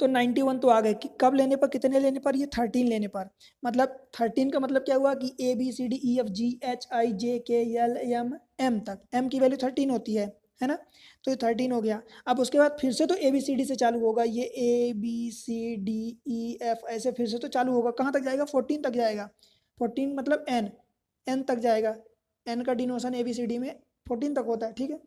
तो 91 तो आ गए कि कब लेने पर, कितने लेने पर? ये 13 लेने पर। मतलब 13 का मतलब क्या हुआ कि ABCDEFGHIJKLMM तक, m की वैल्यू 13 होती है ना? तो ये 13 हो गया। अब उसके बाद फिर से तो ABCD से चालू होगा, ये ABCDEF ऐसे फिर से तो चालू होगा, कहाँ तक जाएगा? 14 तक जाएगा। 14 मतलब n तक जाएगा। n का डिनोशन ABCD में 14 तक होता है। ठीक है,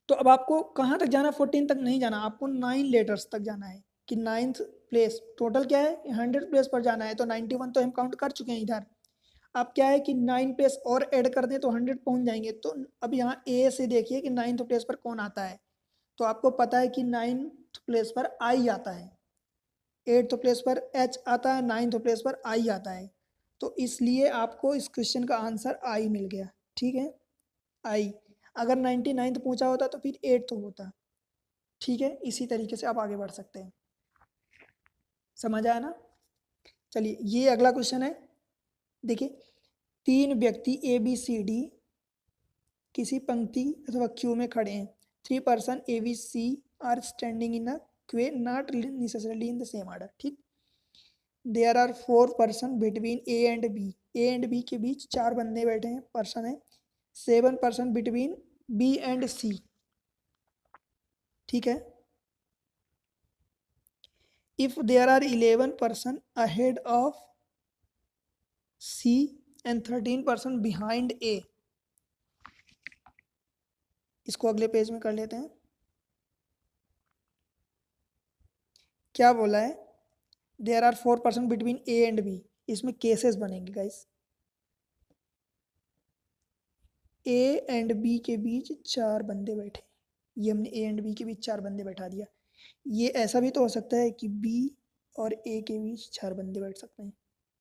तो अब आपको कहाँ तक जाना? 14 तक नहीं जाना, आपको 9 लेटर्स तक जाना है कि 9th प्लेस। टोटल क्या है? 100 प्लेस पर जाना है, तो 91 तो हम काउंट कर चुके हैं इधर। अब क्या है कि 9 प्लेस और ऐड कर दें तो 100 पहुंच जाएंगे। तो अब यहाँ ए से देखिए कि 9th प्लेस पर कौन आता है। तो आपको पता है कि 9th प्लेस पर आई आता है, 8th प्लेस पर एच आता है, 9th प्लेस पर आई आता है। तो इसलिए आपको इस क्वेश्चन का आंसर आई मिल गया। ठीक है, आई। अगर 99th पूछा होता तो फिर 8th होता। ठीक है, इसी तरीके से आप आगे बढ़ सकते हैं। समझ आया ना? चलिए, ये अगला क्वेश्चन है। देखिए, 3 व्यक्ति ABCD किसी पंक्ति अथवा क्यू में खड़े हैं। 3 person ABC are standing in a queue not necessarily in the same order. ठीक, there are 4 person between A and B। A and B के बीच 4 बंदे बैठे हैं, पर्सन है। 7 person between B and C। ठीक है, if there are 11 person ahead of C and 13 person behind A। इसको अगले पेज में कर लेते हैं। क्या बोला है? There are 4 person between A and B। इसमें केसेस बनेंगे गाइस। A एंड B के बीच 4 बंदे बैठे, ये हमने A एंड B के बीच 4 बंदे बैठा दिया। ये ऐसा भी तो हो सकता है कि B और A के बीच 4 बंदे बैठ सकते हैं।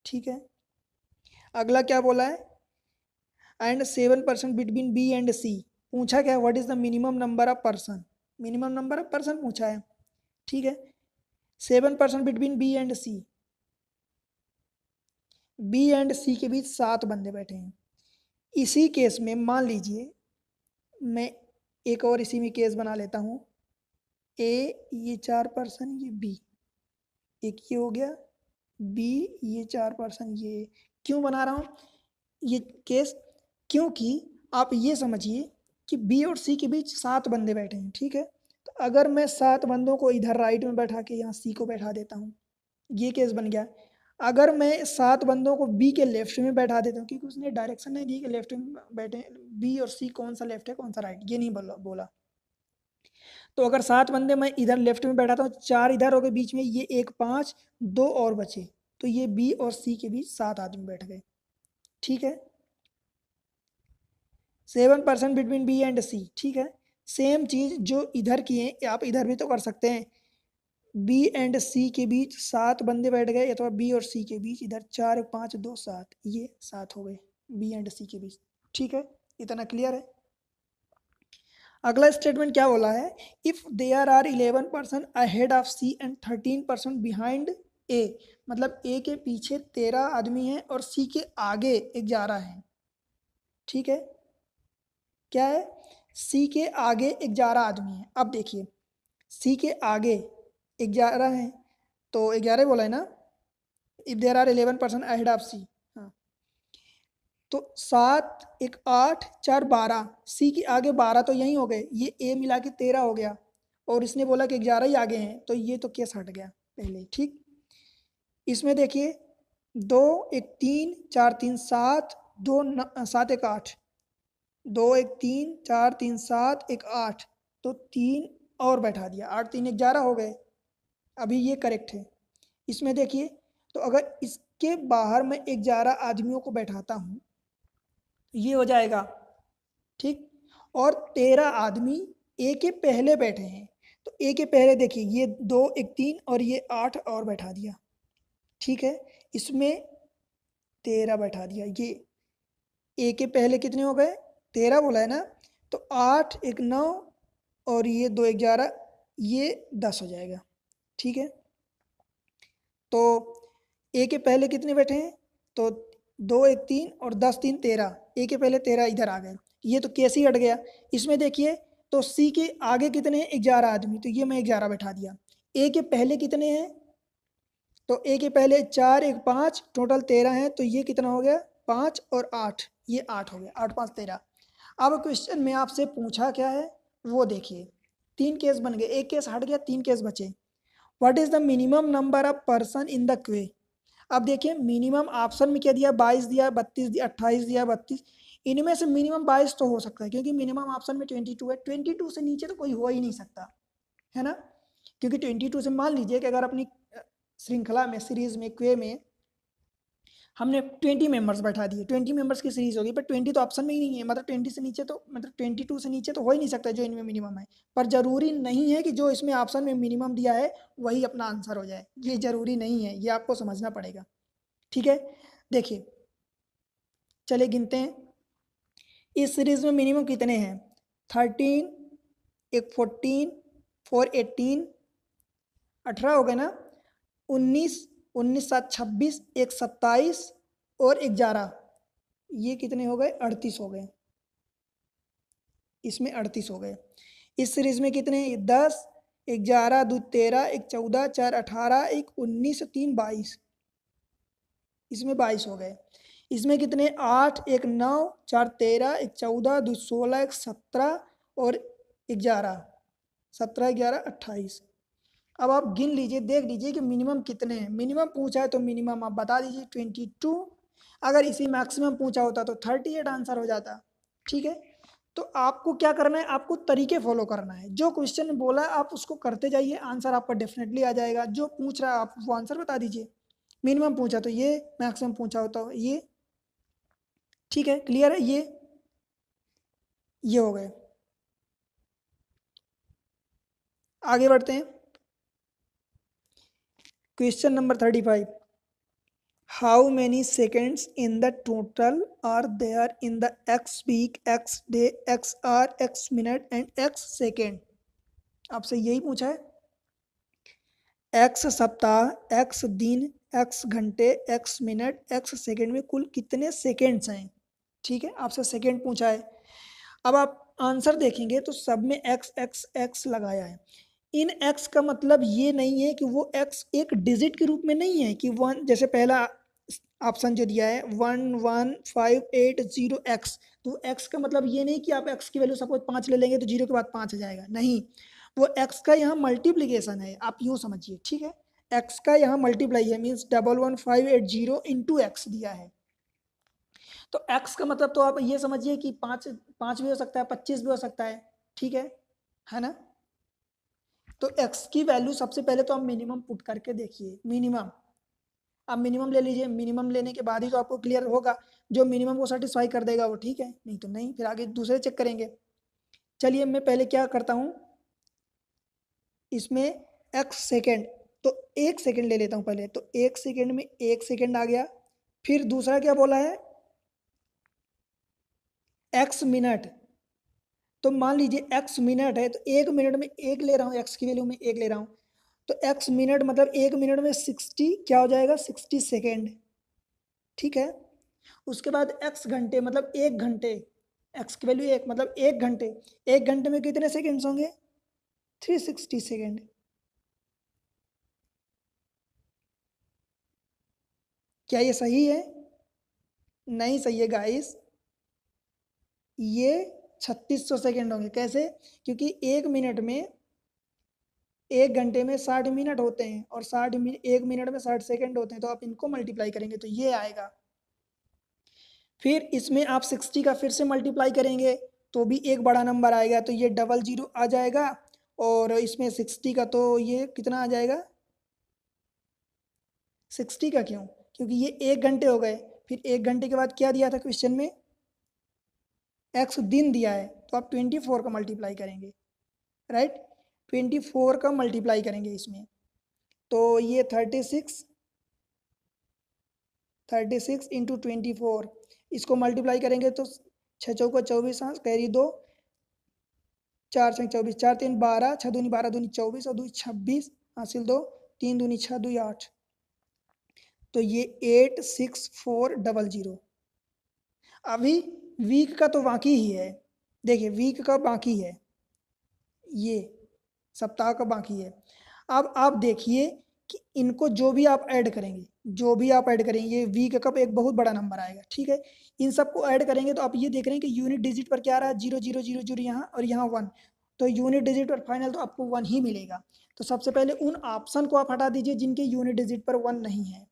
ठीक है, अगला क्या बोला है? And 7 person between B and C। पूछा क्या? What is the minimum number of person? Minimum number of person पूछा है। ठीक है, 7 person between B and C। B and C के बीच 7 बंदे बैठे हैं। इसी केस में मान लीजिए मैं एक और इसी में केस बना लेता हूँ। A ये 4 पर्सन, ये B, एक ये हो गया। B ये 4 पर्सन, ये। क्यों बना रहा हूँ ये केस? क्योंकि आप ये समझिए कि B और C के बीच 7 बंदे बैठे हैं। ठीक है, तो अगर मैं 7 बंदों को इधर राइट में बैठा के यहाँ C को बैठा देता हूँ, ये केस बन गया। अगर मैं 7 बंदों को B के लेफ्ट में बैठा देता हूँ, क्योंकि उसने डायरेक्शन नहीं दी कि लेफ्ट में बैठे, B और C कौन सा लेफ्ट है कौन सा राइट, ये नहीं बोला। तो अगर 7 बंदे मैं इधर लेफ्ट में बैठाता हूँ, 4 इधर हो गए बीच में, ये 1 5, 2 और बचे, तो ये B और C के बीच 7 आदमी बैठ गए। ठीक है, 7 person between B and C। ठीक है, सेम चीज जो इधर की है आप इधर भी तो कर सकते हैं। B एंड C के बीच 7 बंदे बैठ गए, अथवा B और C के बीच इधर 4 5 2 7, ये 7 हो गए B एंड C के बीच। ठीक है, इतना क्लियर है? अगला स्टेटमेंट क्या बोला है? If there are 11 person ahead of C and 13 person behind A। मतलब A के पीछे 13 आदमी हैं और C के आगे 11 हैं। ठीक है, क्या है? C के आगे 11 आदमी हैं। अब देखिए, C के आगे 11 है, तो 11 बोला है ना, if there are 11% ahead of C. हाँ, तो 7 1 8 4 12, सी के आगे 12 तो यहीं हो गए, ये ए मिला के 13 हो गया, और इसने बोला कि 11 ही आगे हैं, तो ये तो केस हट गया पहले। ठीक, इसमें देखिए 2 1 3 4 3 7, 2 7 1 8, 2 1 3 4 3 7 1 8, तो 3 और बैठा दिया, 8 3 11 हो गए। अभी ये करेक्ट है। इसमें देखिए, तो अगर इसके बाहर मैं 11 आदमियों को बैठाता हूँ, ये हो जाएगा। ठीक, और 13 आदमी ए के पहले बैठे हैं, तो ए के पहले देखिए ये 2 1 3 और ये 8 और बैठा दिया। ठीक है, इसमें 13 बैठा दिया, ये ए के पहले कितने हो गए, 13 बोला है ना, तो 8 1 9 और ये 2 11, ये 10 हो जाएगा। ठीक है, तो ए के पहले कितने बैठे हैं, तो 2 1 3 और 10 3 13, ए के पहले 13 इधर आ गए, ये तो कैसे ही हट गया। इसमें देखिए, तो सी के आगे कितने हैं, 11 आदमी, तो ये मैं 11 बैठा दिया। ए के पहले कितने हैं, तो ए के पहले 4 1 5, टोटल 13 है, तो ये कितना हो गया, 5 और 8, ये 8 हो गया, 8 5 13। अब क्वेश्चन में आपसे पूछा क्या है वो देखिए, 3 केस बन गए, एक केस हट गया, 3 केस बचे। What is the minimum number of person in the क्वे। अब देखिए मिनिमम ऑप्शन में क्या दिया, 22 दिया, 32 दिया, 28 दिया, 32, इनमें से मिनिमम 22 तो हो सकता है, क्योंकि मिनिमम ऑप्शन में 22 है, 22 से नीचे तो कोई हो ही नहीं सकता, है ना, क्योंकि 22 से मान लीजिए कि अगर अपनी श्रृंखला में, सीरीज में, क्वे में हमने 20 मेंबर्स बैठा दिए, 20 मेंबर्स की सीरीज होगी, पर 20 तो ऑप्शन में ही नहीं है, मतलब 20 से नीचे, तो मतलब 22 से नीचे तो हो ही नहीं सकता जो इनमें मिनिमम है। पर जरूरी नहीं है कि जो इसमें ऑप्शन में मिनिमम दिया है वही अपना आंसर हो जाए, ये जरूरी नहीं है, ये आपको समझना पड़ेगा। ठीक है, देखिए चलिए गिनते हैं, इस सीरीज में मिनिमम कितने हैं, 13, एक 14, 4 18, 18 हो गए ना, 19, 19 7 26, एक 27 और 11, ये कितने हो गए, 38 हो गए, इसमें 38 हो गए। इस सीरीज में कितने, 10 11 2 13, एक 14 4 18, एक 19 3 22, इसमें 22 हो गए। इसमें कितने, 8 1 9 4 13, एक 14 2 16, एक 17 और 11, 17 11 28। अब आप गिन लीजिए, देख लीजिए कि मिनिमम कितने हैं। मिनिमम पूछा है तो मिनिमम आप बता दीजिए 22, अगर इसी मैक्सिमम पूछा होता तो 38 आंसर हो जाता। ठीक है, तो आपको क्या करना है, आपको तरीके फॉलो करना है, जो क्वेश्चन बोला आप उसको करते जाइए, आंसर आपका डेफिनेटली आ जाएगा। जो पूछ रहा है आप वो आंसर बता दीजिए, मिनिमम पूछा तो ये, मैक्सिमम पूछा होता हो ये। ठीक है, क्लियर है, ये हो गए। आगे बढ़ते हैं, question number 35, how many seconds in the total are there in the X week, X day, X hour, X minute and X second. आपसे यही पूछा है, एक्स सप्ताह, एक्स दिन, एक्स घंटे, एक्स मिनट, एक्स सेकेंड में कुल कितने सेकेंड्स हैं। ठीक है, आपसे सेकेंड पूछा है। अब आप आंसर देखेंगे तो सब में एक्स एक्स एक्स लगाया है। इन एक्स का मतलब ये नहीं है कि वो एक्स एक डिजिट के रूप में नहीं है, कि वन, जैसे पहला ऑप्शन जो दिया है 11580 एक्स, तो एक्स का मतलब ये नहीं कि आप एक्स की वैल्यू सपोज 5 ले लेंगे तो 0 के बाद 5 आ जाएगा, नहीं, वो एक्स का यहाँ मल्टीप्लीकेशन है, आप यूँ समझिए। ठीक है, एक्स का यहाँ मल्टीप्लाई है, मीन्स 11580 इंटू एक्स दिया है, तो एक्स का मतलब तो आप ये समझिए कि 5 5 भी हो सकता है, 25 भी हो सकता है। ठीक है ना, तो एक्स की वैल्यू सबसे पहले तो आप मिनिमम पुट करके देखिए, मिनिमम आप मिनिमम ले लीजिए, मिनिमम लेने के बाद ही तो आपको क्लियर होगा, जो मिनिमम को सेटिस्फाई कर देगा वो ठीक है, नहीं तो नहीं, फिर आगे दूसरे चेक करेंगे। चलिए मैं पहले क्या करता हूँ, इसमें एक्स सेकेंड, तो 1 सेकेंड ले लेता हूँ पहले, तो 1 सेकेंड में 1 सेकेंड आ गया। फिर दूसरा क्या बोला है, एक्स मिनट, तो मान लीजिए एक्स मिनट है, तो 1 मिनट में 1 ले रहा हूँ, एक्स की वैल्यू में 1 ले रहा हूँ, तो एक्स मिनट मतलब 1 मिनट में 60, क्या हो जाएगा, 60 सेकेंड। ठीक है, उसके बाद एक्स घंटे मतलब 1 घंटे, एक्स की वैल्यू 1 मतलब 1 घंटे, 1 घंटे में कितने सेकेंड्स होंगे, 360 सेकेंड। क्या ये सही है? नहीं सही है गाइस, ये 3600 सेकेंड होंगे। कैसे? क्योंकि 1 मिनट में, 1 घंटे में 60 मिनट होते हैं और 60 मिनट, 1 मिनट में 60 सेकेंड होते हैं, तो आप इनको मल्टीप्लाई करेंगे तो ये आएगा। फिर इसमें आप 60 का फिर से मल्टीप्लाई करेंगे तो भी एक बड़ा नंबर आएगा, तो ये 00 आ जाएगा। और इसमें 60 का तो ये कितना आ जाएगा? 60 का क्यों? क्योंकि ये 1 घंटे हो गए। फिर 1 घंटे के बाद क्या दिया था क्वेश्चन में? एक्स दिन दिया है, तो आप 24 का मल्टीप्लाई करेंगे, राइट? 24 का मल्टीप्लाई करेंगे इसमें, तो ये 36 इंटू 24, इसको मल्टीप्लाई करेंगे तो 6 चौका 24, हाँ कैरी 2, 4 6 24, 4 3 12, 6 दूनी 24 और 2 26, हासिल 2, 3 दूनी 6 2 8, तो ये 86400। अभी वीक का तो बाकी ही है, देखिए वीक का बाकी है, ये सप्ताह का बाकी है। अब आप देखिए कि इनको जो भी आप ऐड करेंगे, जो भी आप ऐड करेंगे, ये वीक का एक बहुत बड़ा नंबर आएगा, ठीक है? इन सबको ऐड करेंगे तो आप ये देख रहे हैं कि यूनिट डिजिट पर क्या आ रहा है? 0 0 0 0 यहाँ और यहाँ 1, तो यूनिट डिजिट पर फाइनल तो आपको 1 ही मिलेगा। तो सबसे पहले उन ऑप्शन को आप हटा दीजिए जिनके यूनिट डिजिट पर 1 नहीं है।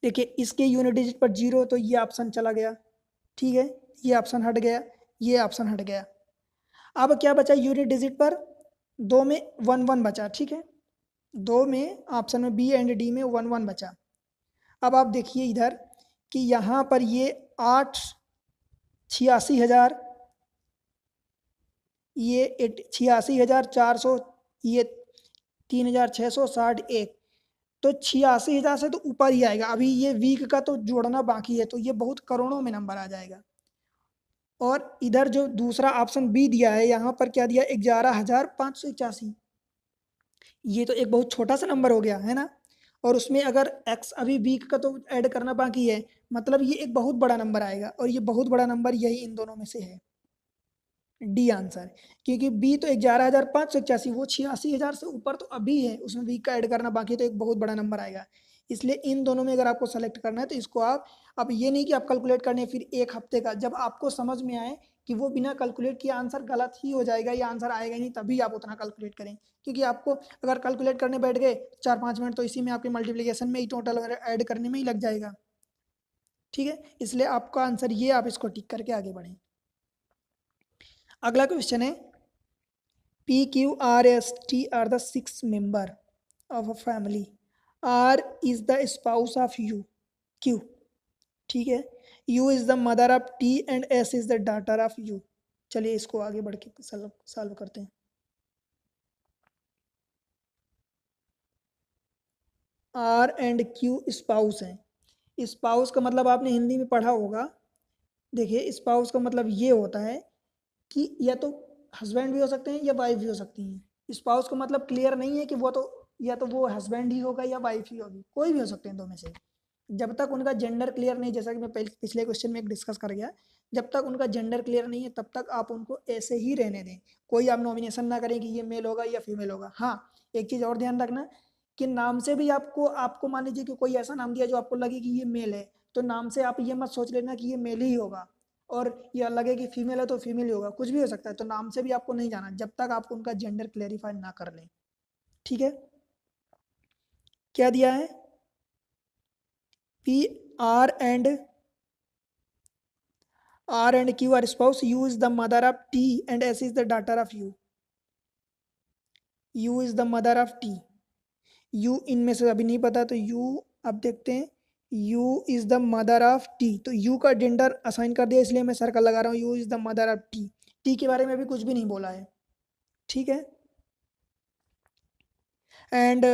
देखिए इसके यूनिट डिजिट पर 0, तो ये ऑप्शन चला गया, ठीक है? ये ऑप्शन हट गया, ये ऑप्शन हट गया। अब क्या बचा यूनिट डिजिट पर? 2 में 1 1 बचा, ठीक है? 2 में ऑप्शन में बी एंड डी में 1 1 बचा। अब आप देखिए इधर कि यहाँ पर ये 86,000, ये 86,400, ये 3,661, तो 86,000 से तो ऊपर ही आएगा। अभी ये वीक का तो जोड़ना बाकी है, तो ये बहुत करोड़ों में नंबर आ जाएगा। और इधर जो दूसरा ऑप्शन बी दिया है, यहाँ पर क्या दिया? 11,581, ये तो एक बहुत छोटा सा नंबर हो गया है ना। और उसमें अगर एक्स अभी वीक का तो ऐड करना बाकी है, मतलब ये एक बहुत बड़ा नंबर आएगा, और ये बहुत बड़ा नंबर यही इन दोनों में से है, डी आंसर। क्योंकि बी तो 11,581, वो 86,000 से ऊपर तो अभी है, उसमें वीक का ऐड करना बाकी है, तो एक बहुत बड़ा नंबर आएगा। इसलिए इन दोनों में अगर आपको सेलेक्ट करना है तो इसको आप, अब ये नहीं कि आप कैलकुलेट करने फिर 1 हफ्ते का, जब आपको समझ में आए कि वो बिना कैलकुलेट किए आंसर गलत ही हो जाएगा या आंसर आएगा ही नहीं, तभी आप उतना कैलकुलेट करें। क्योंकि आपको अगर कैलकुलेट करने बैठ गए 4 5 मिनट, तो इसी में आपके मल्टीप्लिकेशन में ही टोटल ऐड करने में ही लग जाएगा, ठीक है? इसलिए आपका आंसर ये, आप इसको टिक करके आगे बढ़ें। अगला क्वेश्चन है, P Q R S T are the 6 member of a family. R is the spouse of U, Q, ठीक है? U is the mother of T and S is the daughter of U. चलिए इसको आगे बढ़ के solve करते हैं। R and Q spouse हैं। स्पाउस का मतलब आपने हिंदी में पढ़ा होगा। देखिए स्पाउस का मतलब ये होता है कि या तो हस्बैंड भी हो सकते हैं या वाइफ भी हो सकती हैं। स्पाउस का मतलब क्लियर नहीं है कि वो तो, या तो वो हस्बैंड ही होगा या वाइफ ही होगी, कोई भी हो सकते हैं दो में से। जब तक उनका जेंडर क्लियर नहीं, जैसा कि मैं पहले पिछले क्वेश्चन में एक डिस्कस कर गया, जब तक उनका जेंडर क्लियर नहीं है तब तक आप उनको ऐसे ही रहने दें। कोई आप नॉमिनेशन ना करें कि ये मेल होगा या फीमेल होगा। हाँ, एक चीज़ और ध्यान रखना कि नाम से भी आपको आपको मान लीजिए कि कोई ऐसा नाम दिया जो आपको लगे कि ये मेल है, तो नाम से आप ये मत सोच लेना कि ये मेल ही होगा, और ये लगे कि फीमेल है तो फीमेल ही होगा, कुछ भी हो सकता है। तो नाम से भी आपको नहीं जाना जब तक आप उनका जेंडर क्लेरिफाई ना कर लें, ठीक है? क्या दिया है? P R and Q are spouse. U is the mother of T and S is the daughter of U. U is the mother of T. U इनमें से अभी नहीं पता, तो U अब देखते हैं। U is the mother of T, तो U का जेंडर असाइन कर दिया, इसलिए मैं सर्कल लगा रहा हूँ। U is the mother of T. T के बारे में अभी कुछ भी नहीं बोला है, ठीक है? And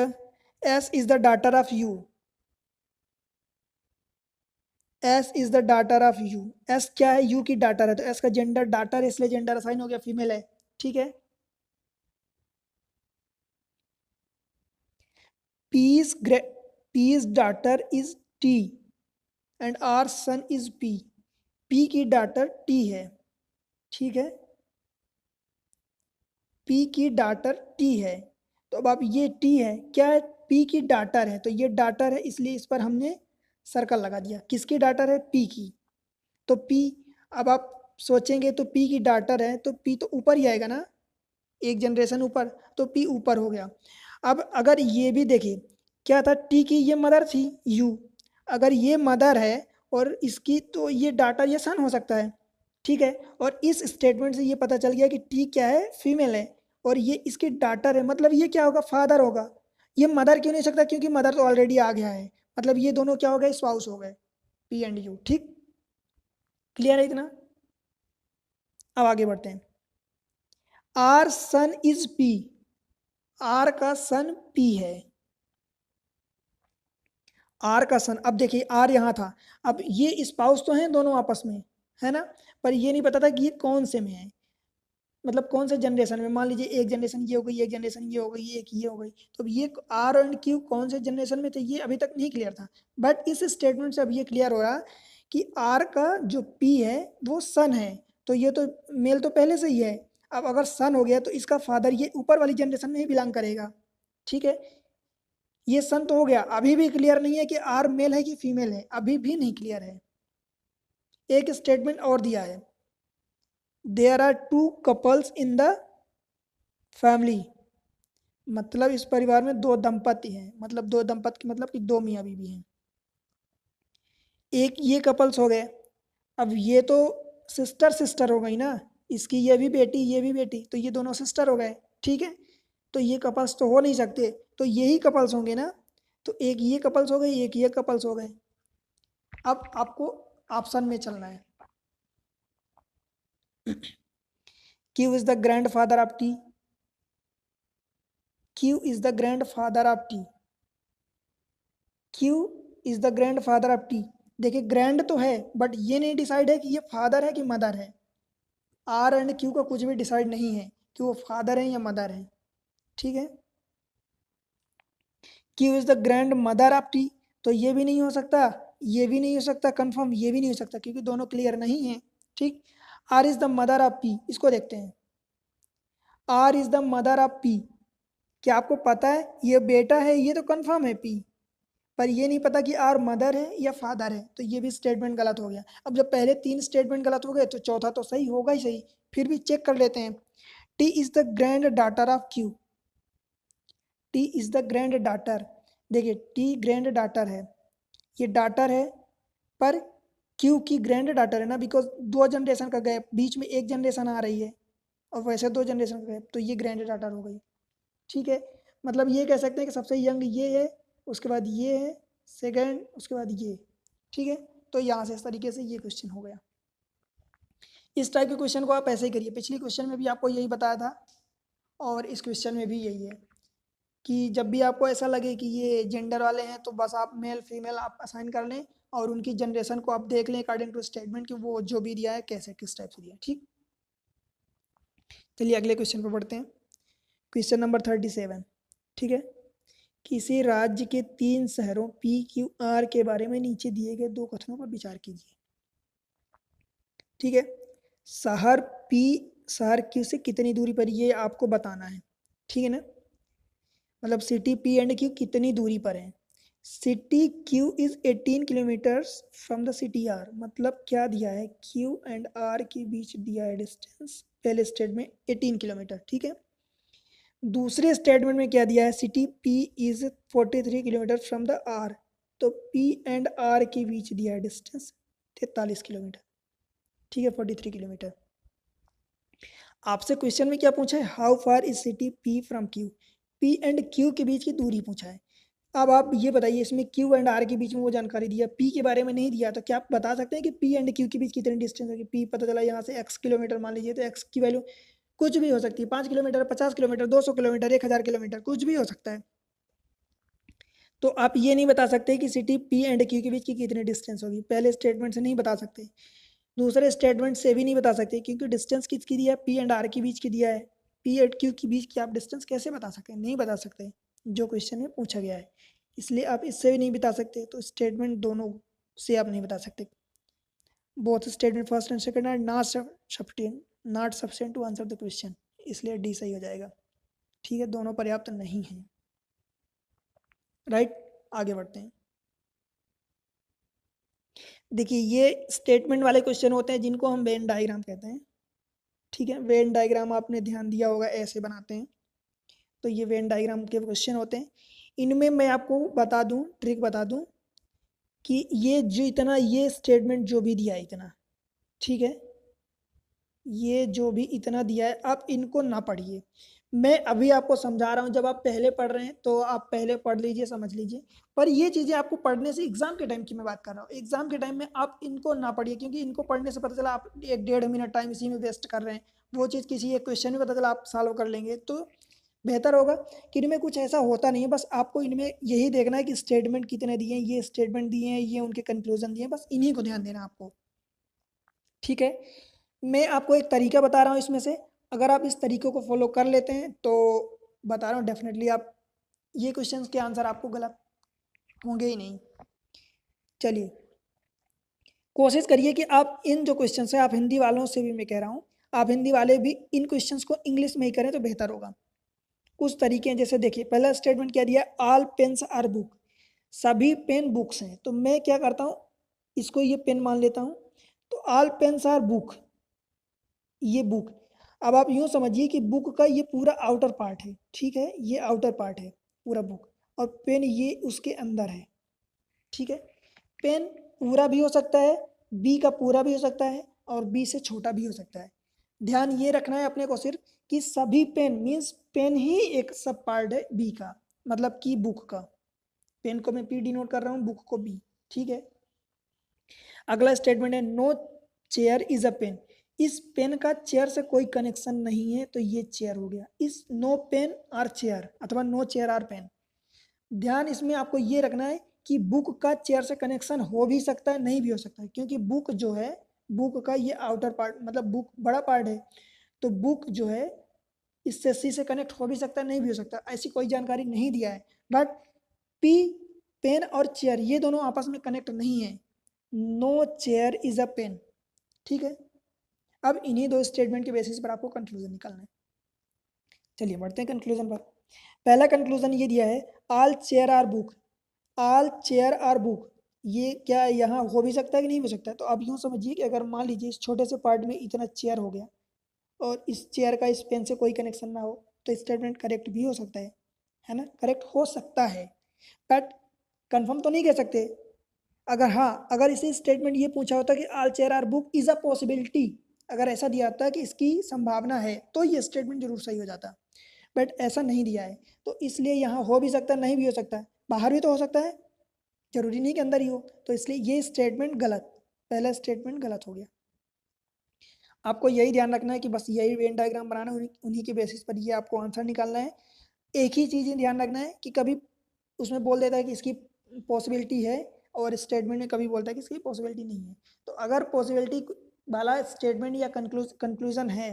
S is the daughter of U. S is the daughter of U. S क्या है? U की daughter है, तो S का जेंडर daughter है, इसलिए जेंडर असाइन हो गया, फीमेल है, ठीक है? P's daughter is T and R son is P. P की daughter T है, ठीक है? P की daughter T है, तो अब आप ये T है क्या है? P की daughter है, तो ये daughter है, इसलिए इस पर हमने सर्कल लगा दिया। किसकी डाटर है? पी की। तो पी, अब आप सोचेंगे तो पी की डाटर है तो पी तो ऊपर ही आएगा ना, एक जनरेशन ऊपर, तो पी ऊपर हो गया। अब अगर ये भी देखिए, क्या था, टी की ये मदर थी यू, अगर ये मदर है और इसकी, तो ये डाटा ये सन हो सकता है, ठीक है। और इस स्टेटमेंट से ये पता चल गया कि टी क्या है? फीमेल है, और ये इसकी डाटर है, मतलब ये क्या होगा? फादर होगा। ये मदर क्यों नहीं हो सकता? क्योंकि मदर तो ऑलरेडी आ गया है, मतलब ये दोनों क्या हो गए? स्पाउस हो गए, पी एंड यू। ठीक, क्लियर है इतना? अब आगे बढ़ते हैं। R son is P, R का सन पी है, आर का सन। अब देखिए आर यहाँ था, अब ये स्पाउस तो हैं दोनों आपस में, है ना, पर ये नहीं पता था कि ये कौन से में है, मतलब कौन से जनरेशन में। मान लीजिए एक जनरेशन ये हो गई, एक जनरेशन ये हो गई, एक ये हो गई, तो अब ये आर एंड क्यू कौन से जनरेशन में थे ये अभी तक नहीं क्लियर था। बट इस स्टेटमेंट से अब ये क्लियर हो रहा कि आर का जो पी है वो सन है, तो ये तो मेल तो पहले से ही है। अब अगर सन हो गया तो इसका फादर ये ऊपर वाली जनरेशन में ही बिलोंग करेगा, ठीक है। ये सन तो हो गया, अभी भी क्लियर नहीं है कि आर मेल है कि फीमेल है, अभी भी नहीं क्लियर है। एक स्टेटमेंट और दिया है, there are two couples in the family, मतलब इस परिवार में दो दंपति हैं, मतलब दो दंपति मतलब कि दो मियाँ बीवी हैं। एक ये कपल्स हो गए, अब ये तो सिस्टर सिस्टर हो गई ना, इसकी ये भी बेटी ये भी बेटी, तो ये दोनों सिस्टर हो गए, ठीक है। तो ये कपल्स तो हो नहीं सकते, तो यही कपल्स होंगे ना, तो एक ये कपल्स हो गए, एक ये कपल्स हो गए। अब आपको ऑप्शन में चलना है। Q is the grand father of T, Q is the grand father of T, Q is the grand father of T. देखिए ग्रैंड तो है, बट ये नहीं डिसाइड है कि ये फादर है कि मदर है। आर एंड क्यू का कुछ भी डिसाइड नहीं है कि वो फादर है या मदर है, ठीक है। Q is the grand mother of T, तो ये भी नहीं हो सकता, ये भी नहीं हो सकता कंफर्म, ये भी नहीं हो सकता, क्योंकि दोनों क्लियर नहीं है, ठीक। R is the mother of P, इसको देखते हैं। R is the mother of P, क्या आपको पता है ये बेटा है, ये तो कंफर्म है पी, पर ये नहीं पता कि आर मदर है या फादर है, तो ये भी स्टेटमेंट गलत हो गया। अब जब पहले तीन स्टेटमेंट गलत हो गए तो चौथा तो सही होगा ही सही, फिर भी चेक कर लेते हैं। T is the grand daughter of Q, T is the grand daughter, देखिए टी ग्रैंड डाटर है, ये डाटर है, पर क्यू की ग्रैंड डाटर है ना, बिकॉज दो जनरेशन का गैप, बीच में एक जनरेशन आ रही है, और वैसे दो जनरेशन का गैप, तो ये ग्रैंड डाटर हो गई, ठीक है। मतलब ये कह सकते हैं कि सबसे यंग ये है, उसके बाद ये है सेकंड, उसके बाद ये, ठीक है। तो यहाँ से इस तरीके से ये क्वेश्चन हो गया। इस टाइप के क्वेश्चन को आप ऐसे ही करिए, पिछले क्वेश्चन में भी आपको यही बताया था और इस क्वेश्चन में भी यही है, कि जब भी आपको ऐसा लगे कि ये जेंडर वाले हैं तो बस आप मेल फीमेल आप असाइन कर लें, और उनकी जनरेशन को आप देख लें अकॉर्डिंग टू स्टेटमेंट कि वो जो भी दिया है कैसे किस टाइप से दिया है, ठीक। चलिए अगले क्वेश्चन पर पढ़ते हैं। क्वेश्चन नंबर 37, ठीक है। किसी राज्य के 3 शहरों पी क्यू आर के बारे में नीचे दिए गए 2 कथनों पर विचार कीजिए, ठीक है। शहर पी शहर क्यू से कितनी दूरी पर, ये आपको बताना है, ठीक है ना, मतलब सिटी पी एंड क्यू कितनी दूरी पर है। City Q is 18 kilometres from the city R, मतलब क्या दिया है, क्यू एंड आर के बीच दिया है डिस्टेंस, पहले स्टेटमेंट 18 किलोमीटर, ठीक है। दूसरे स्टेटमेंट में क्या दिया है, city P is 43 kilometre from the R, तो पी एंड आर के बीच दिया है डिस्टेंस 43 किलोमीटर, ठीक है, 43 किलोमीटर। आपसे क्वेश्चन में क्या पूछा है, how far is city P from Q, P and Q के बीच की दूरी पूछा है। अब आप ये बताइए, इसमें क्यू एंड आर के बीच में वो जानकारी दिया, पी के बारे में नहीं दिया, तो क्या आप बता सकते हैं कि पी एंड क्यू के बीच कितनी डिस्टेंस होगी। पी पता चला यहाँ से एक्स किलोमीटर मान लीजिए, तो एक्स की वैल्यू कुछ भी हो सकती है, 5 किलोमीटर, 50 किलोमीटर, 200 किलोमीटर, 1000 किलोमीटर, कुछ भी हो सकता है। तो आप ये नहीं बता सकते कि सिटी पी एंड क्यू के बीच की कितनी डिस्टेंस होगी, पहले स्टेटमेंट से नहीं बता सकते, दूसरे स्टेटमेंट से भी नहीं बता सकते, क्योंकि डिस्टेंस किसकी दिया है, पी एंड आर के बीच की दिया है, पी एंड क्यू के बीच की आप डिस्टेंस कैसे बता सकते हैं, नहीं बता सकते, जो क्वेश्चन में पूछा गया है। इसलिए आप इससे भी नहीं बता सकते, तो स्टेटमेंट दोनों से आप नहीं बता सकते। Both statement first and second are not sufficient to answer the question, इसलिए डी सही हो जाएगा, ठीक है, दोनों पर्याप्त नहीं है, राइट। आगे बढ़ते हैं। देखिए ये स्टेटमेंट वाले क्वेश्चन होते हैं जिनको हम वेन डायग्राम कहते हैं। ठीक है, वेन डायग्राम आपने ध्यान दिया होगा ऐसे बनाते हैं, तो ये वेन डायग्राम के क्वेश्चन होते हैं। इनमें मैं आपको बता दूं, ट्रिक बता दूं कि ये जो इतना ये स्टेटमेंट जो भी दिया है इतना, ठीक है, ये जो भी इतना दिया है आप इनको ना पढ़िए। मैं अभी आपको समझा रहा हूँ, जब आप पहले पढ़ रहे हैं तो आप पहले पढ़ लीजिए, समझ लीजिए। पर ये चीज़ें आपको पढ़ने से, एग्जाम के टाइम की मैं बात कर रहा हूँ, एग्जाम के टाइम में आप इनको ना पढ़िए, क्योंकि इनको पढ़ने से पता चला आप 1-1.5 मिनट टाइम इसी में वेस्ट कर रहे हैं। वो चीज़ किसी एक क्वेश्चन में पता चला आप सॉल्व कर लेंगे, तो बेहतर होगा कि इनमें कुछ ऐसा होता नहीं है। बस आपको इनमें यही देखना है कि स्टेटमेंट कितने दिए हैं, ये स्टेटमेंट दिए हैं, ये उनके कंक्लूजन दिए हैं, बस इन्हीं को ध्यान देना आपको। ठीक है, मैं आपको एक तरीका बता रहा हूँ इसमें से, अगर आप इस तरीके को फॉलो कर लेते हैं तो बता रहा हूँ डेफिनेटली आप ये क्वेश्चंस के आंसर आपको गलत होंगे ही नहीं। चलिए, कोशिश करिए कि आप इन जो क्वेश्चंस हैं, आप हिंदी वालों से भी मैं कह रहा हूँ, आप हिंदी वाले भी इन क्वेश्चंस को इंग्लिश में ही करें तो बेहतर होगा। कुछ तरीके हैं, जैसे देखिए पहला स्टेटमेंट क्या दिया, ऑल पेन्स आर बुक, सभी पेन बुक्स हैं। तो मैं क्या करता हूँ, इसको ये पेन मान लेता हूँ, तो ऑल पेन्स आर बुक, ये बुक। अब आप यूँ समझिए कि बुक का ये पूरा आउटर पार्ट है, ठीक है, ये आउटर पार्ट है पूरा बुक, और पेन ये उसके अंदर है। ठीक है, पेन पूरा भी हो सकता है, बी का पूरा भी हो सकता है, और बी से छोटा भी हो सकता है। ध्यान ये रखना है अपने को सिर्फ कि सभी पेन मीन्स पेन ही एक सब पार्ट है बी का, मतलब कि बुक का। पेन को मैं पी डिनोट कर रहा हूँ, बुक को बी। ठीक है, अगला स्टेटमेंट है no chair is a pen, इस पेन का चेयर से कोई कनेक्शन नहीं है, तो ये चेयर हो गया। इस नो पेन आर चेयर अथवा नो चेयर आर पेन, ध्यान इसमें आपको ये रखना है कि बुक का चेयर से कनेक्शन हो भी सकता है, नहीं भी हो सकता है, क्योंकि बुक जो है, बुक का ये आउटर पार्ट मतलब बुक बड़ा पार्ट है, तो बुक जो है इससे सी से कनेक्ट हो भी सकता है, नहीं भी हो सकता, ऐसी कोई जानकारी नहीं दिया है। बट पी, पेन और चेयर ये दोनों आपस में कनेक्ट नहीं है, no chair is a pen. ठीक है, अब इन्हीं दो स्टेटमेंट के बेसिस पर आपको कंक्लूजन निकालना है। चलिए बढ़ते हैं कंक्लूजन पर। पहला कंक्लूजन ये दिया है, all chair are book, all chair are book, ये क्या यहाँ हो भी सकता है कि नहीं हो सकता है। तो आप यूँ समझिए कि अगर मान लीजिए इस छोटे से पार्ट में इतना चेयर हो गया और इस चेयर का इस पेन से कोई कनेक्शन ना हो, तो स्टेटमेंट करेक्ट भी हो सकता है ना, करेक्ट हो सकता है, बट कंफर्म तो नहीं कह सकते। अगर हाँ, अगर इसी स्टेटमेंट ये पूछा होता कि all chair are book is a possibility, अगर ऐसा दिया होता कि इसकी संभावना है, तो ये स्टेटमेंट जरूर सही हो जाता, बट ऐसा नहीं दिया है, तो इसलिए यहाँ हो भी सकता है, नहीं भी हो सकता है, बाहर भी तो हो सकता है, जरूरी नहीं कि अंदर ही हो, तो इसलिए ये स्टेटमेंट गलत, पहला स्टेटमेंट गलत हो गया। आपको यही ध्यान रखना है कि बस यही वेन डायग्राम बनाना है, उन्हीं के बेसिस पर ये आपको आंसर निकालना है। एक ही चीज़ ध्यान रखना है कि कभी उसमें बोल देता है कि इसकी पॉसिबिलिटी है, और स्टेटमेंट में कभी बोलता है कि इसकी पॉसिबिलिटी नहीं है। तो अगर पॉसिबिलिटी वाला स्टेटमेंट या कंक्लूजन है,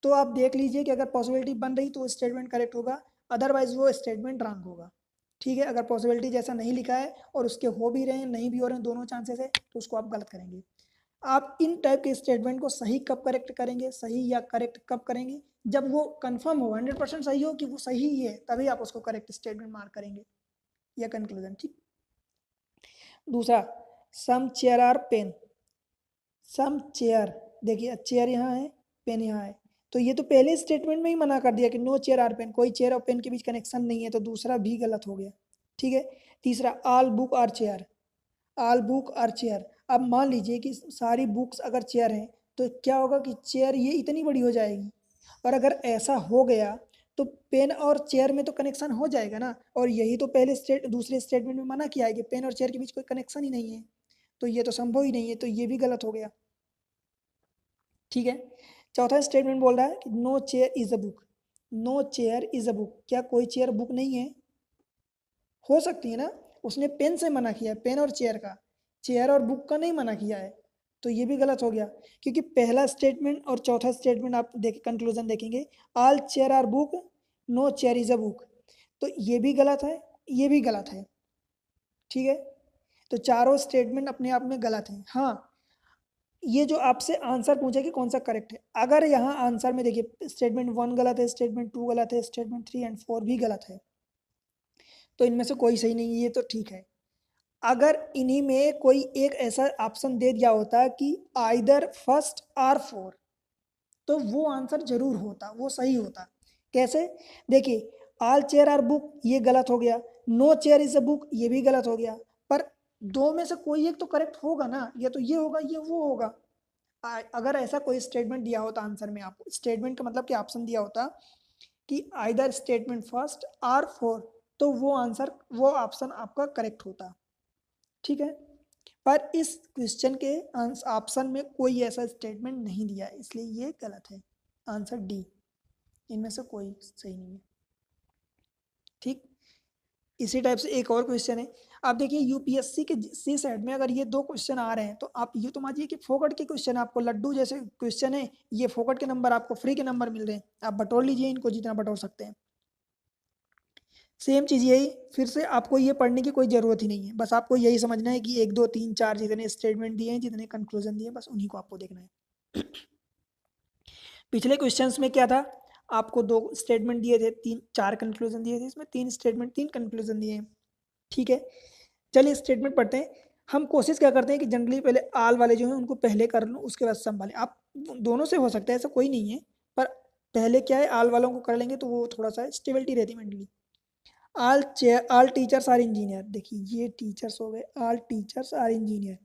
तो आप देख लीजिए कि अगर पॉसिबिलिटी बन रही तो स्टेटमेंट करेक्ट होगा, अदरवाइज वो स्टेटमेंट रॉन्ग होगा। ठीक है, अगर पॉसिबिलिटी जैसा नहीं लिखा है और उसके हो भी रहे हैं, नहीं भी हो रहे हैं, दोनों चांसेस है, तो उसको आप गलत करेंगे। आप इन टाइप के स्टेटमेंट को सही कब करेक्ट करेंगे, सही या करेक्ट कब करेंगे, जब वो कंफर्म हो, 100% सही हो कि वो सही ही है, तभी आप उसको करेक्ट स्टेटमेंट मार्क करेंगे या कंक्लूजन। ठीक, दूसरा, some chair are pen, some chair, देखिए चेयर यहाँ है, पेन यहाँ है, तो ये तो पहले स्टेटमेंट में ही मना कर दिया कि नो चेयर आर पेन, कोई चेयर और पेन के बीच कनेक्शन नहीं है, तो दूसरा भी गलत हो गया। ठीक है, तीसरा, all book are chair, all book are chair, अब मान लीजिए कि सारी बुक्स अगर चेयर हैं, तो क्या होगा कि चेयर ये इतनी बड़ी हो जाएगी, और अगर ऐसा हो गया तो पेन और चेयर में तो कनेक्शन हो जाएगा ना, और यही तो पहले दूसरे स्टेटमेंट में मना किया है कि पेन और चेयर के बीच कोई कनेक्शन ही नहीं है, तो ये तो संभव ही नहीं है, तो ये भी गलत हो गया। ठीक है, चौथा स्टेटमेंट बोल रहा है कि no chair is a book, no chair is a book, क्या कोई चेयर बुक नहीं है, हो सकती है ना, उसने पेन से मना किया है, पेन और चेयर का, चेयर और बुक का नहीं मना किया है, तो ये भी गलत हो गया, क्योंकि पहला स्टेटमेंट और चौथा स्टेटमेंट आप देख कंक्लूजन देखेंगे, all chair are book, no chair is a book, तो ये भी गलत है, ये भी गलत है। ठीक है, तो चारों स्टेटमेंट अपने आप में गलत हैं। हाँ, ये जो आपसे आंसर पूछा कि कौन सा करेक्ट है, अगर यहाँ आंसर में देखिए स्टेटमेंट 1 गलत है, स्टेटमेंट 2 गलत है, स्टेटमेंट 3 एंड 4 भी गलत है, तो इनमें से कोई सही नहीं है, ये तो ठीक है। अगर इन्हीं में कोई एक ऐसा ऑप्शन दे दिया होता कि आइदर फर्स्ट और फोर, तो वो आंसर जरूर होता, वो सही होता। कैसे? देखिए, ऑल चेयर आर बुक ये गलत हो गया, no chair is a book ये भी गलत हो गया, पर दो में से कोई एक तो करेक्ट होगा ना, या तो ये होगा या वो होगा। अगर ऐसा कोई स्टेटमेंट दिया होता आंसर में, आपको स्टेटमेंट का मतलब कि ऑप्शन दिया होता कि आइदर स्टेटमेंट फर्स्ट और फोर, तो वो आंसर, वो ऑप्शन आपका करेक्ट होता। ठीक है, पर इस क्वेश्चन के ऑप्शन में कोई ऐसा स्टेटमेंट नहीं दिया है, इसलिए ये गलत है। आंसर डी, इनमें से कोई सही नहीं है। ठीक, इसी टाइप से एक और क्वेश्चन है। आप देखिए यूपीएससी के सी सेट में अगर ये दो क्वेश्चन आ रहे हैं, तो आप ये तो मानिए कि फोकट के क्वेश्चन, आपको लड्डू जैसे क्वेश्चन है, ये फोकट के नंबर, आपको फ्री के नंबर मिल रहे हैं, आप बटोर लीजिए इनको जितना बटोर सकते हैं। सेम चीज़ यही, फिर से आपको ये पढ़ने की कोई ज़रूरत ही नहीं है, बस आपको यही समझना है कि 1 2 3 4 जितने स्टेटमेंट दिए हैं, जितने कंक्लूजन दिए हैं, बस उन्हीं को आपको देखना है। पिछले क्वेश्चंस में क्या था, आपको 2 स्टेटमेंट दिए थे, 3 4 कंक्लूजन दिए थे, इसमें 3 स्टेटमेंट 3 कंक्लूजन दिए हैं। ठीक है, चलिए स्टेटमेंट पढ़ते हैं। हम कोशिश क्या करते हैं कि जनरली पहले आल वाले जो हैं उनको पहले कर लूँ, उसके बाद सम वाले। आप दोनों से हो सकता है, ऐसा कोई नहीं है, पर पहले क्या है, आल वालों को कर लेंगे तो वो थोड़ा सा स्टेबिलिटी रहती है mentally. All teachers are engineer, देखिए ये टीचर्स हो गए, ऑल टीचर्स आर इंजीनियर।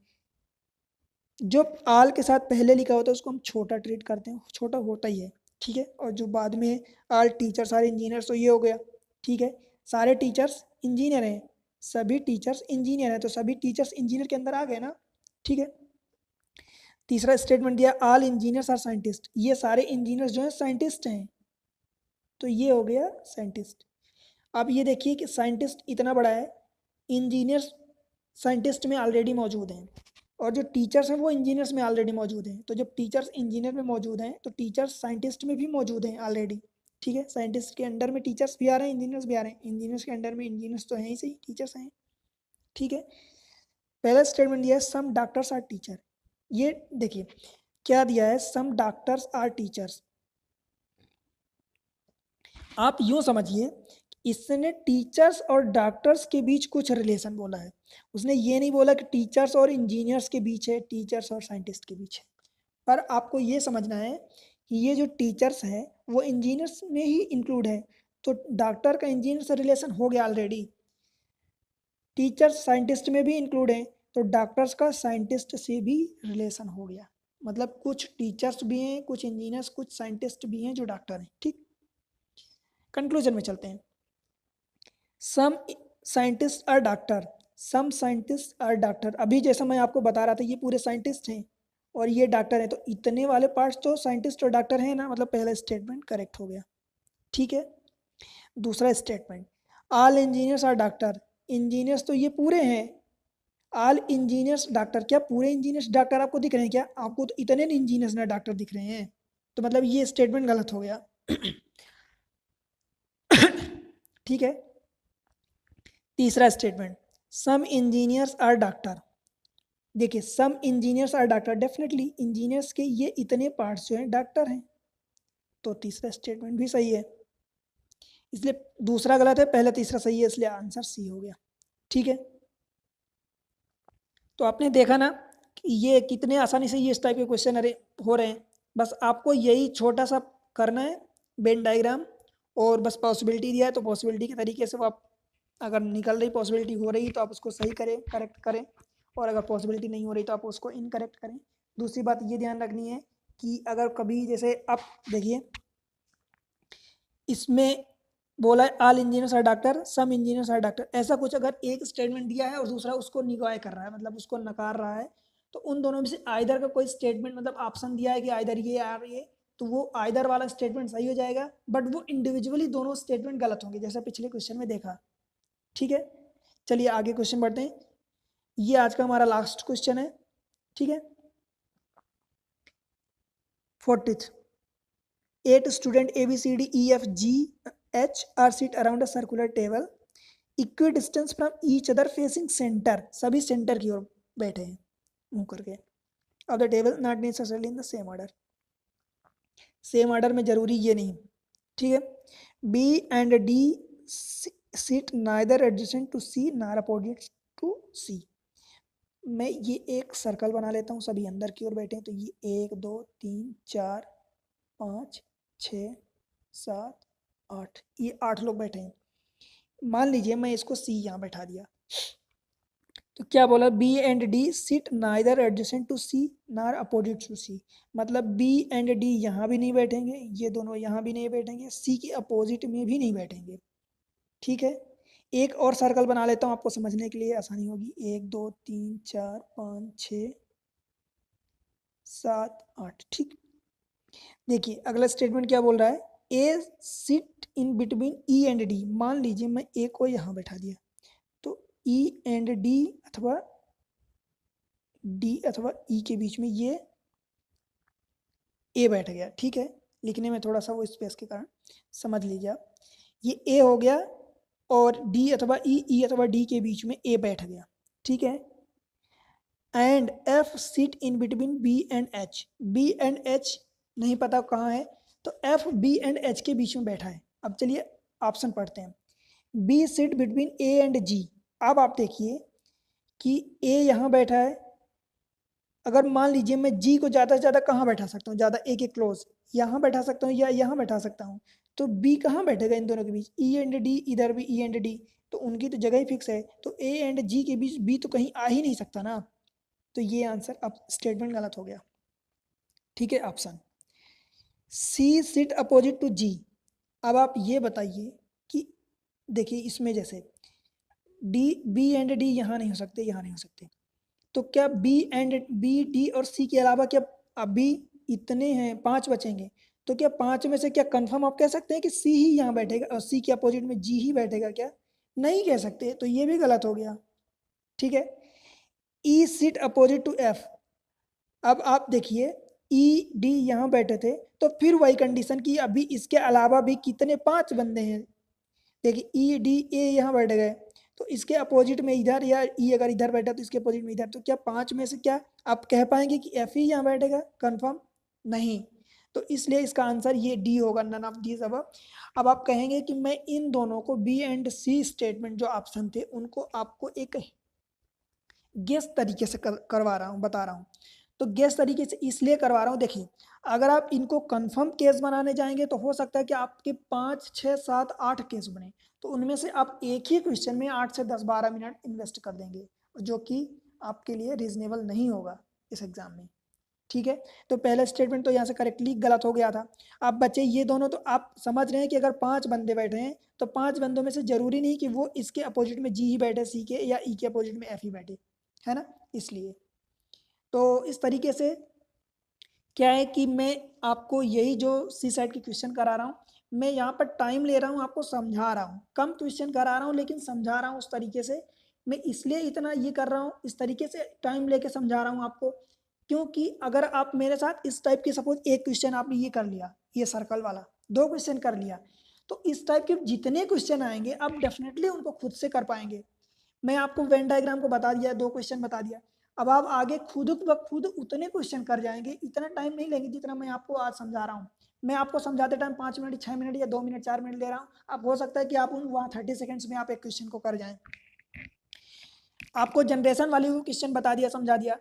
जो आल के साथ पहले लिखा होता है उसको हम छोटा ट्रीट करते हैं, छोटा होता ही है। ठीक है, और जो बाद में ऑल टीचर्स आर इंजीनियर, तो ये हो गया। ठीक है, सारे टीचर्स इंजीनियर हैं, सभी टीचर्स इंजीनियर हैं, तो सभी टीचर्स इंजीनियर के अंदर आ गए ना। ठीक है, तीसरा स्टेटमेंट दिया ऑल इंजीनियर्स आर साइंटिस्ट, ये सारे इंजीनियर्स जो हैं साइंटिस्ट हैं, तो ये हो गया साइंटिस्ट। अब ये देखिए कि साइंटिस्ट इतना बड़ा है, इंजीनियर्स साइंटिस्ट में ऑलरेडी मौजूद हैं, और जो टीचर्स हैं वो इंजीनियर्स में ऑलरेडी मौजूद हैं, तो जब टीचर्स इंजीनियर में मौजूद हैं तो टीचर्स साइंटिस्ट में भी मौजूद हैं ऑलरेडी। ठीक है, साइंटिस्ट के अंडर में टीचर्स भी आ रहे हैं, इंजीनियर्स भी आ रहे हैं, इंजीनियर्स के अंडर में इंजीनियर्स तो हैं ही सही, टीचर्स हैं। ठीक है, पहला स्टेटमेंट दिया है सम डॉक्टर्स आर टीचर, ये देखिए क्या दिया है, सम डॉक्टर्स आर टीचर्स। आप यूं समझिए, इसने टीचर्स और डॉक्टर्स के बीच कुछ रिलेशन बोला है, उसने ये नहीं बोला कि टीचर्स और इंजीनियर्स के बीच है, टीचर्स और साइंटिस्ट के बीच है। पर आपको ये समझना है कि ये जो टीचर्स है वो इंजीनियर्स में ही इंक्लूड है, तो डॉक्टर का इंजीनियर से रिलेशन हो गया ऑलरेडी। टीचर्स साइंटिस्ट में भी इंक्लूड है, तो डॉक्टर्स का साइंटिस्ट से भी रिलेशन हो गया, मतलब कुछ टीचर्स भी हैं, कुछ इंजीनियर्स, कुछ साइंटिस्ट भी हैं जो डॉक्टर हैं। ठीक, कंक्लूजन में चलते हैं। Some scientist are doctor, some scientist are doctor, अभी जैसा मैं आपको बता रहा था ये पूरे साइंटिस्ट हैं और ये डॉक्टर हैं, तो इतने वाले पार्ट्स तो साइंटिस्ट और डॉक्टर हैं ना, मतलब पहला स्टेटमेंट करेक्ट हो गया। ठीक है, दूसरा statement all engineers are doctor, engineers तो ये पूरे हैं, ऑल इंजीनियर्स डॉक्टर, क्या पूरे इंजीनियर्स डॉक्टर आपको दिख रहे हैं क्या? आपको तो इतने इंजीनियर्स ना डॉक्टर दिख रहे हैं, तो मतलब ये स्टेटमेंट गलत हो गया। ठीक है, तीसरा statement some engineers are doctor, देखिए some engineers are doctor, definitely engineers के ये इतने पार्ट्स जो हैं डॉक्टर हैं, तो तीसरा स्टेटमेंट भी सही है, इसलिए दूसरा गलत है, पहला तीसरा सही है, इसलिए आंसर सी हो गया। ठीक है, तो आपने देखा ना कि ये कितने आसानी से ये इस टाइप के क्वेश्चन अरे हो रहे हैं, बस आपको यही छोटा सा करना है, वेन डायग्राम, और बस पॉसिबिलिटी दिया है तो पॉसिबिलिटी के तरीके से वो आप, अगर निकल रही पॉसिबिलिटी हो रही तो आप उसको सही करें, करेक्ट करें, और अगर पॉसिबिलिटी नहीं हो रही तो आप उसको इनकरेक्ट करें। दूसरी बात ये ध्यान रखनी है कि अगर कभी जैसे आप देखिए इसमें बोला है all engineers are doctor, some engineers are doctor, ऐसा कुछ अगर एक स्टेटमेंट दिया है और दूसरा उसको निगॉय कर रहा है, मतलब उसको नकार रहा है, तो उन दोनों में से आइदर का कोई स्टेटमेंट, मतलब ऑप्शन दिया है कि आइदर ये और ये, तो वो आइदर वाला स्टेटमेंट सही हो जाएगा, बट वो इंडिविजुअली दोनों स्टेटमेंट गलत होंगे, जैसा पिछले क्वेश्चन में देखा। ठीक है, चलिए आगे क्वेश्चन बढ़ते हैं, ये आज का हमारा लास्ट क्वेश्चन है। ठीक है, 40th 8 student A B C D E F G H are sit around a circular table equidistant from each other facing center, सभी सेंटर की ओर बैठे हैं मुंह करके, of the table not necessarily in the same order, same order में जरूरी ये नहीं। ठीक है, B and D sit neither adjacent to C nor opposite to C, मैं ये एक सर्कल बना लेता हूँ, सभी अंदर की ओर बैठे हैं, तो ये 1 2 3 4 5 6 7 8, ये 8 लोग बैठे हैं। मान लीजिए मैं इसको सी यहाँ बैठा दिया, तो क्या बोला, B and D sit neither adjacent to C nor opposite to सी। मतलब बी एंड डी यहाँ भी नहीं बैठेंगे, ये दोनों यहाँ भी नहीं बैठेंगे, सी के अपोजिट में भी नहीं बैठेंगे। ठीक है, एक और सर्कल बना लेता हूँ आपको समझने के लिए आसानी होगी। 1 2 3 4 5 6 7 8। ठीक, देखिए अगला स्टेटमेंट क्या बोल रहा है, A sit in between E and D. मान लीजिए मैं ए को यहाँ बैठा दिया, तो ई एंड डी अथवा डी अथवा ई के बीच में ये ए बैठ गया। ठीक है, लिखने में थोड़ा सा वो स्पेस के कारण समझ लीजिए आप, ये ए हो गया और डी अथवा ई अथवा डी के बीच में ए बैठ गया। ठीक है, and F sit in between B and H. B and H नहीं पता कहाँ है, तो एफ बी एंड एच के बीच में बैठा है। अब चलिए ऑप्शन पढ़ते हैं। B sit between A and G. अब आप देखिए कि ए यहाँ बैठा है, अगर मान लीजिए मैं जी को ज़्यादा से ज़्यादा कहाँ बैठा सकता हूँ, ज़्यादा ए के क्लोज यहाँ बैठा सकता हूँ या यहाँ बैठा सकता हूँ, तो बी कहाँ बैठेगा इन दोनों के बीच, ई एंड डी, इधर भी ई एंड डी, तो उनकी तो जगह ही फिक्स है, तो ए एंड जी के बीच बी तो कहीं आ ही नहीं सकता ना। तो ये आंसर, अब स्टेटमेंट गलत हो गया। ठीक है, option C sit opposite to G. अब आप ये बताइए कि देखिए इसमें जैसे डी बी एंड डी यहाँ नहीं हो सकते, यहाँ नहीं हो सकते, तो क्या बी एंड बी डी और सी के अलावा क्या अभी इतने हैं, 5 बचेंगे, तो क्या 5 में से क्या कंफर्म आप कह सकते हैं कि सी ही यहाँ बैठेगा और सी के अपोजिट में जी ही बैठेगा? क्या नहीं कह सकते, तो ये भी गलत हो गया। ठीक है, ई सिट अपोजिट टू एफ। अब आप देखिए ई डी यहाँ बैठे थे, तो फिर वही कंडीशन की अभी इसके अलावा भी कितने 5 बंदे हैं। देखिए ई डी ए यहाँ बैठ गए, तो इसके अपोजिट में इधर, या ई अगर इधर बैठा तो इसके अपोजिट में इधर, तो क्या 5 में से क्या आप कह पाएंगे कि एफ ही यहाँ बैठेगा कंफर्म? नहीं, तो इसलिए इसका आंसर ये डी होगा, नन ऑफ दीज अब। आप कहेंगे कि मैं इन दोनों को बी एंड सी स्टेटमेंट जो ऑप्शन थे उनको आपको एक गेस तरीके से करवा रहा हूँ, बता रहा हूँ। तो गेस तरीके से इसलिए करवा रहा हूँ, देखिए अगर आप इनको कंफर्म केस बनाने जाएंगे तो हो सकता है कि आपके 5 6 7 8 केस बने, तो उनमें से आप एक ही क्वेश्चन में 8 से 10 12 मिनट इन्वेस्ट कर देंगे, जो कि आपके लिए रीजनेबल नहीं होगा इस एग्जाम में। ठीक है, तो पहला स्टेटमेंट तो यहाँ से करेक्टली गलत हो गया था। अब बच्चे ये दोनों, तो आप समझ रहे हैं कि अगर 5 बंदे बैठे हैं तो 5 बंदों में से जरूरी नहीं कि वो इसके अपोजिट में जी ही बैठे सी के, या ई के अपोजिट में एफ ही बैठे, है ना, इसलिए। तो इस तरीके से क्या है कि मैं आपको यही जो सी साइड के क्वेश्चन करा रहा हूँ, मैं यहाँ पर टाइम ले रहा हूँ, आपको समझा रहा हूँ, कम क्वेश्चन करा रहा हूँ लेकिन समझा रहा हूँ उस तरीके से। मैं इसलिए इतना ये कर रहा हूँ, इस तरीके से टाइम लेके समझा रहा हूँ आपको, क्योंकि अगर आप मेरे साथ इस टाइप के, सपोज एक क्वेश्चन आपने ये कर लिया, ये सर्कल वाला 2 क्वेश्चन कर लिया, तो इस टाइप के जितने क्वेश्चन आएंगे आप डेफिनेटली उनको खुद से कर पाएंगे। मैं आपको वेन डायग्राम को बता दिया, 2 क्वेश्चन बता दिया, अब आप आगे खुद ब खुद उतने क्वेश्चन कर जाएंगे, इतना टाइम नहीं लेंगे जितना मैं आपको आज समझा रहा हूँ। मैं आपको समझाते टाइम 5 मिनट 6 मिनट या 2 मिनट 4 मिनट ले रहा हूँ, अब हो सकता है कि आप उन वहाँ 30 सेकेंड्स में आप एक क्वेश्चन को कर जाएं। आपको जनरेशन वाली को क्वेश्चन बता दिया, समझा दिया,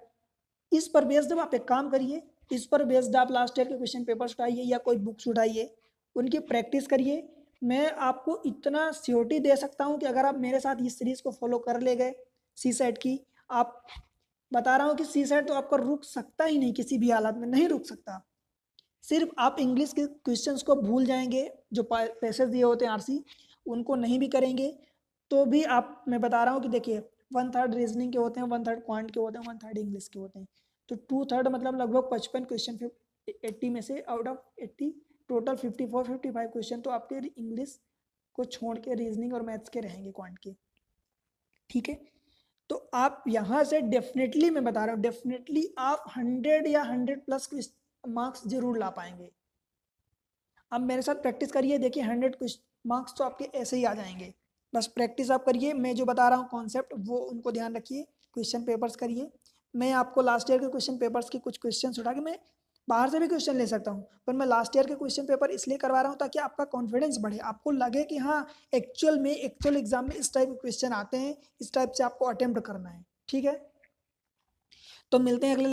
इस पर बेस्ड आप एक काम करिए, इस पर बेस्ड आप लास्ट ईयर के क्वेश्चन पेपर्स उठाइए या कोई बुक्स उठाइए, उनकी प्रैक्टिस करिए। मैं आपको इतना श्योरिटी दे सकता हूँ कि अगर आप मेरे साथ इस सीरीज को फॉलो कर ले गए सी सेट की, आप, बता रहा हूँ कि सी सेट तो आपका रुक सकता ही नहीं, किसी भी हालत में नहीं रुक सकता। सिर्फ आप इंग्लिश के क्वेश्चंस को भूल जाएंगे, जो पैसेज दिए होते हैं आरसी, उनको नहीं भी करेंगे तो भी आप, मैं बता रहा हूँ कि देखिए 1/3 रीजनिंग के होते हैं, 1/3 क्वांट के होते हैं, 1/3 इंग्लिश के होते हैं, तो 2/3 मतलब लगभग 55 क्वेश्चन, 80 में से आउट ऑफ 80 टोटल 54-55 क्वेश्चन तो आपके इंग्लिश को छोड़ के रीजनिंग और मैथ्स के रहेंगे, क्वांट के। ठीक है, तो आप यहाँ से डेफिनेटली, मैं बता रहा हूँ डेफिनेटली आप 100 या 100+ मार्क्स जरूर ला पाएंगे। अब मेरे साथ प्रैक्टिस करिए, देखिए 100 मार्क्स तो आपके ऐसे ही आ जाएंगे। बस प्रैक्टिस आप करिए, मैं जो बता रहा हूँ कॉन्सेप्ट वो उनको ध्यान रखिए, क्वेश्चन पेपर्स करिए। मैं आपको लास्ट ईयर के क्वेश्चन पेपर्स के कुछ क्वेश्चन उठा के, मैं बाहर से भी क्वेश्चन ले सकता हूँ, पर मैं लास्ट ईयर के क्वेश्चन पेपर इसलिए करवा रहा हूँ ताकि आपका कॉन्फिडेंस बढ़े, आपको लगे कि हाँ एक्चुअल एग्जाम में इस टाइप के क्वेश्चन आते हैं, इस टाइप से आपको अटेम्प्ट करना है। ठीक है, तो मिलते हैं अगले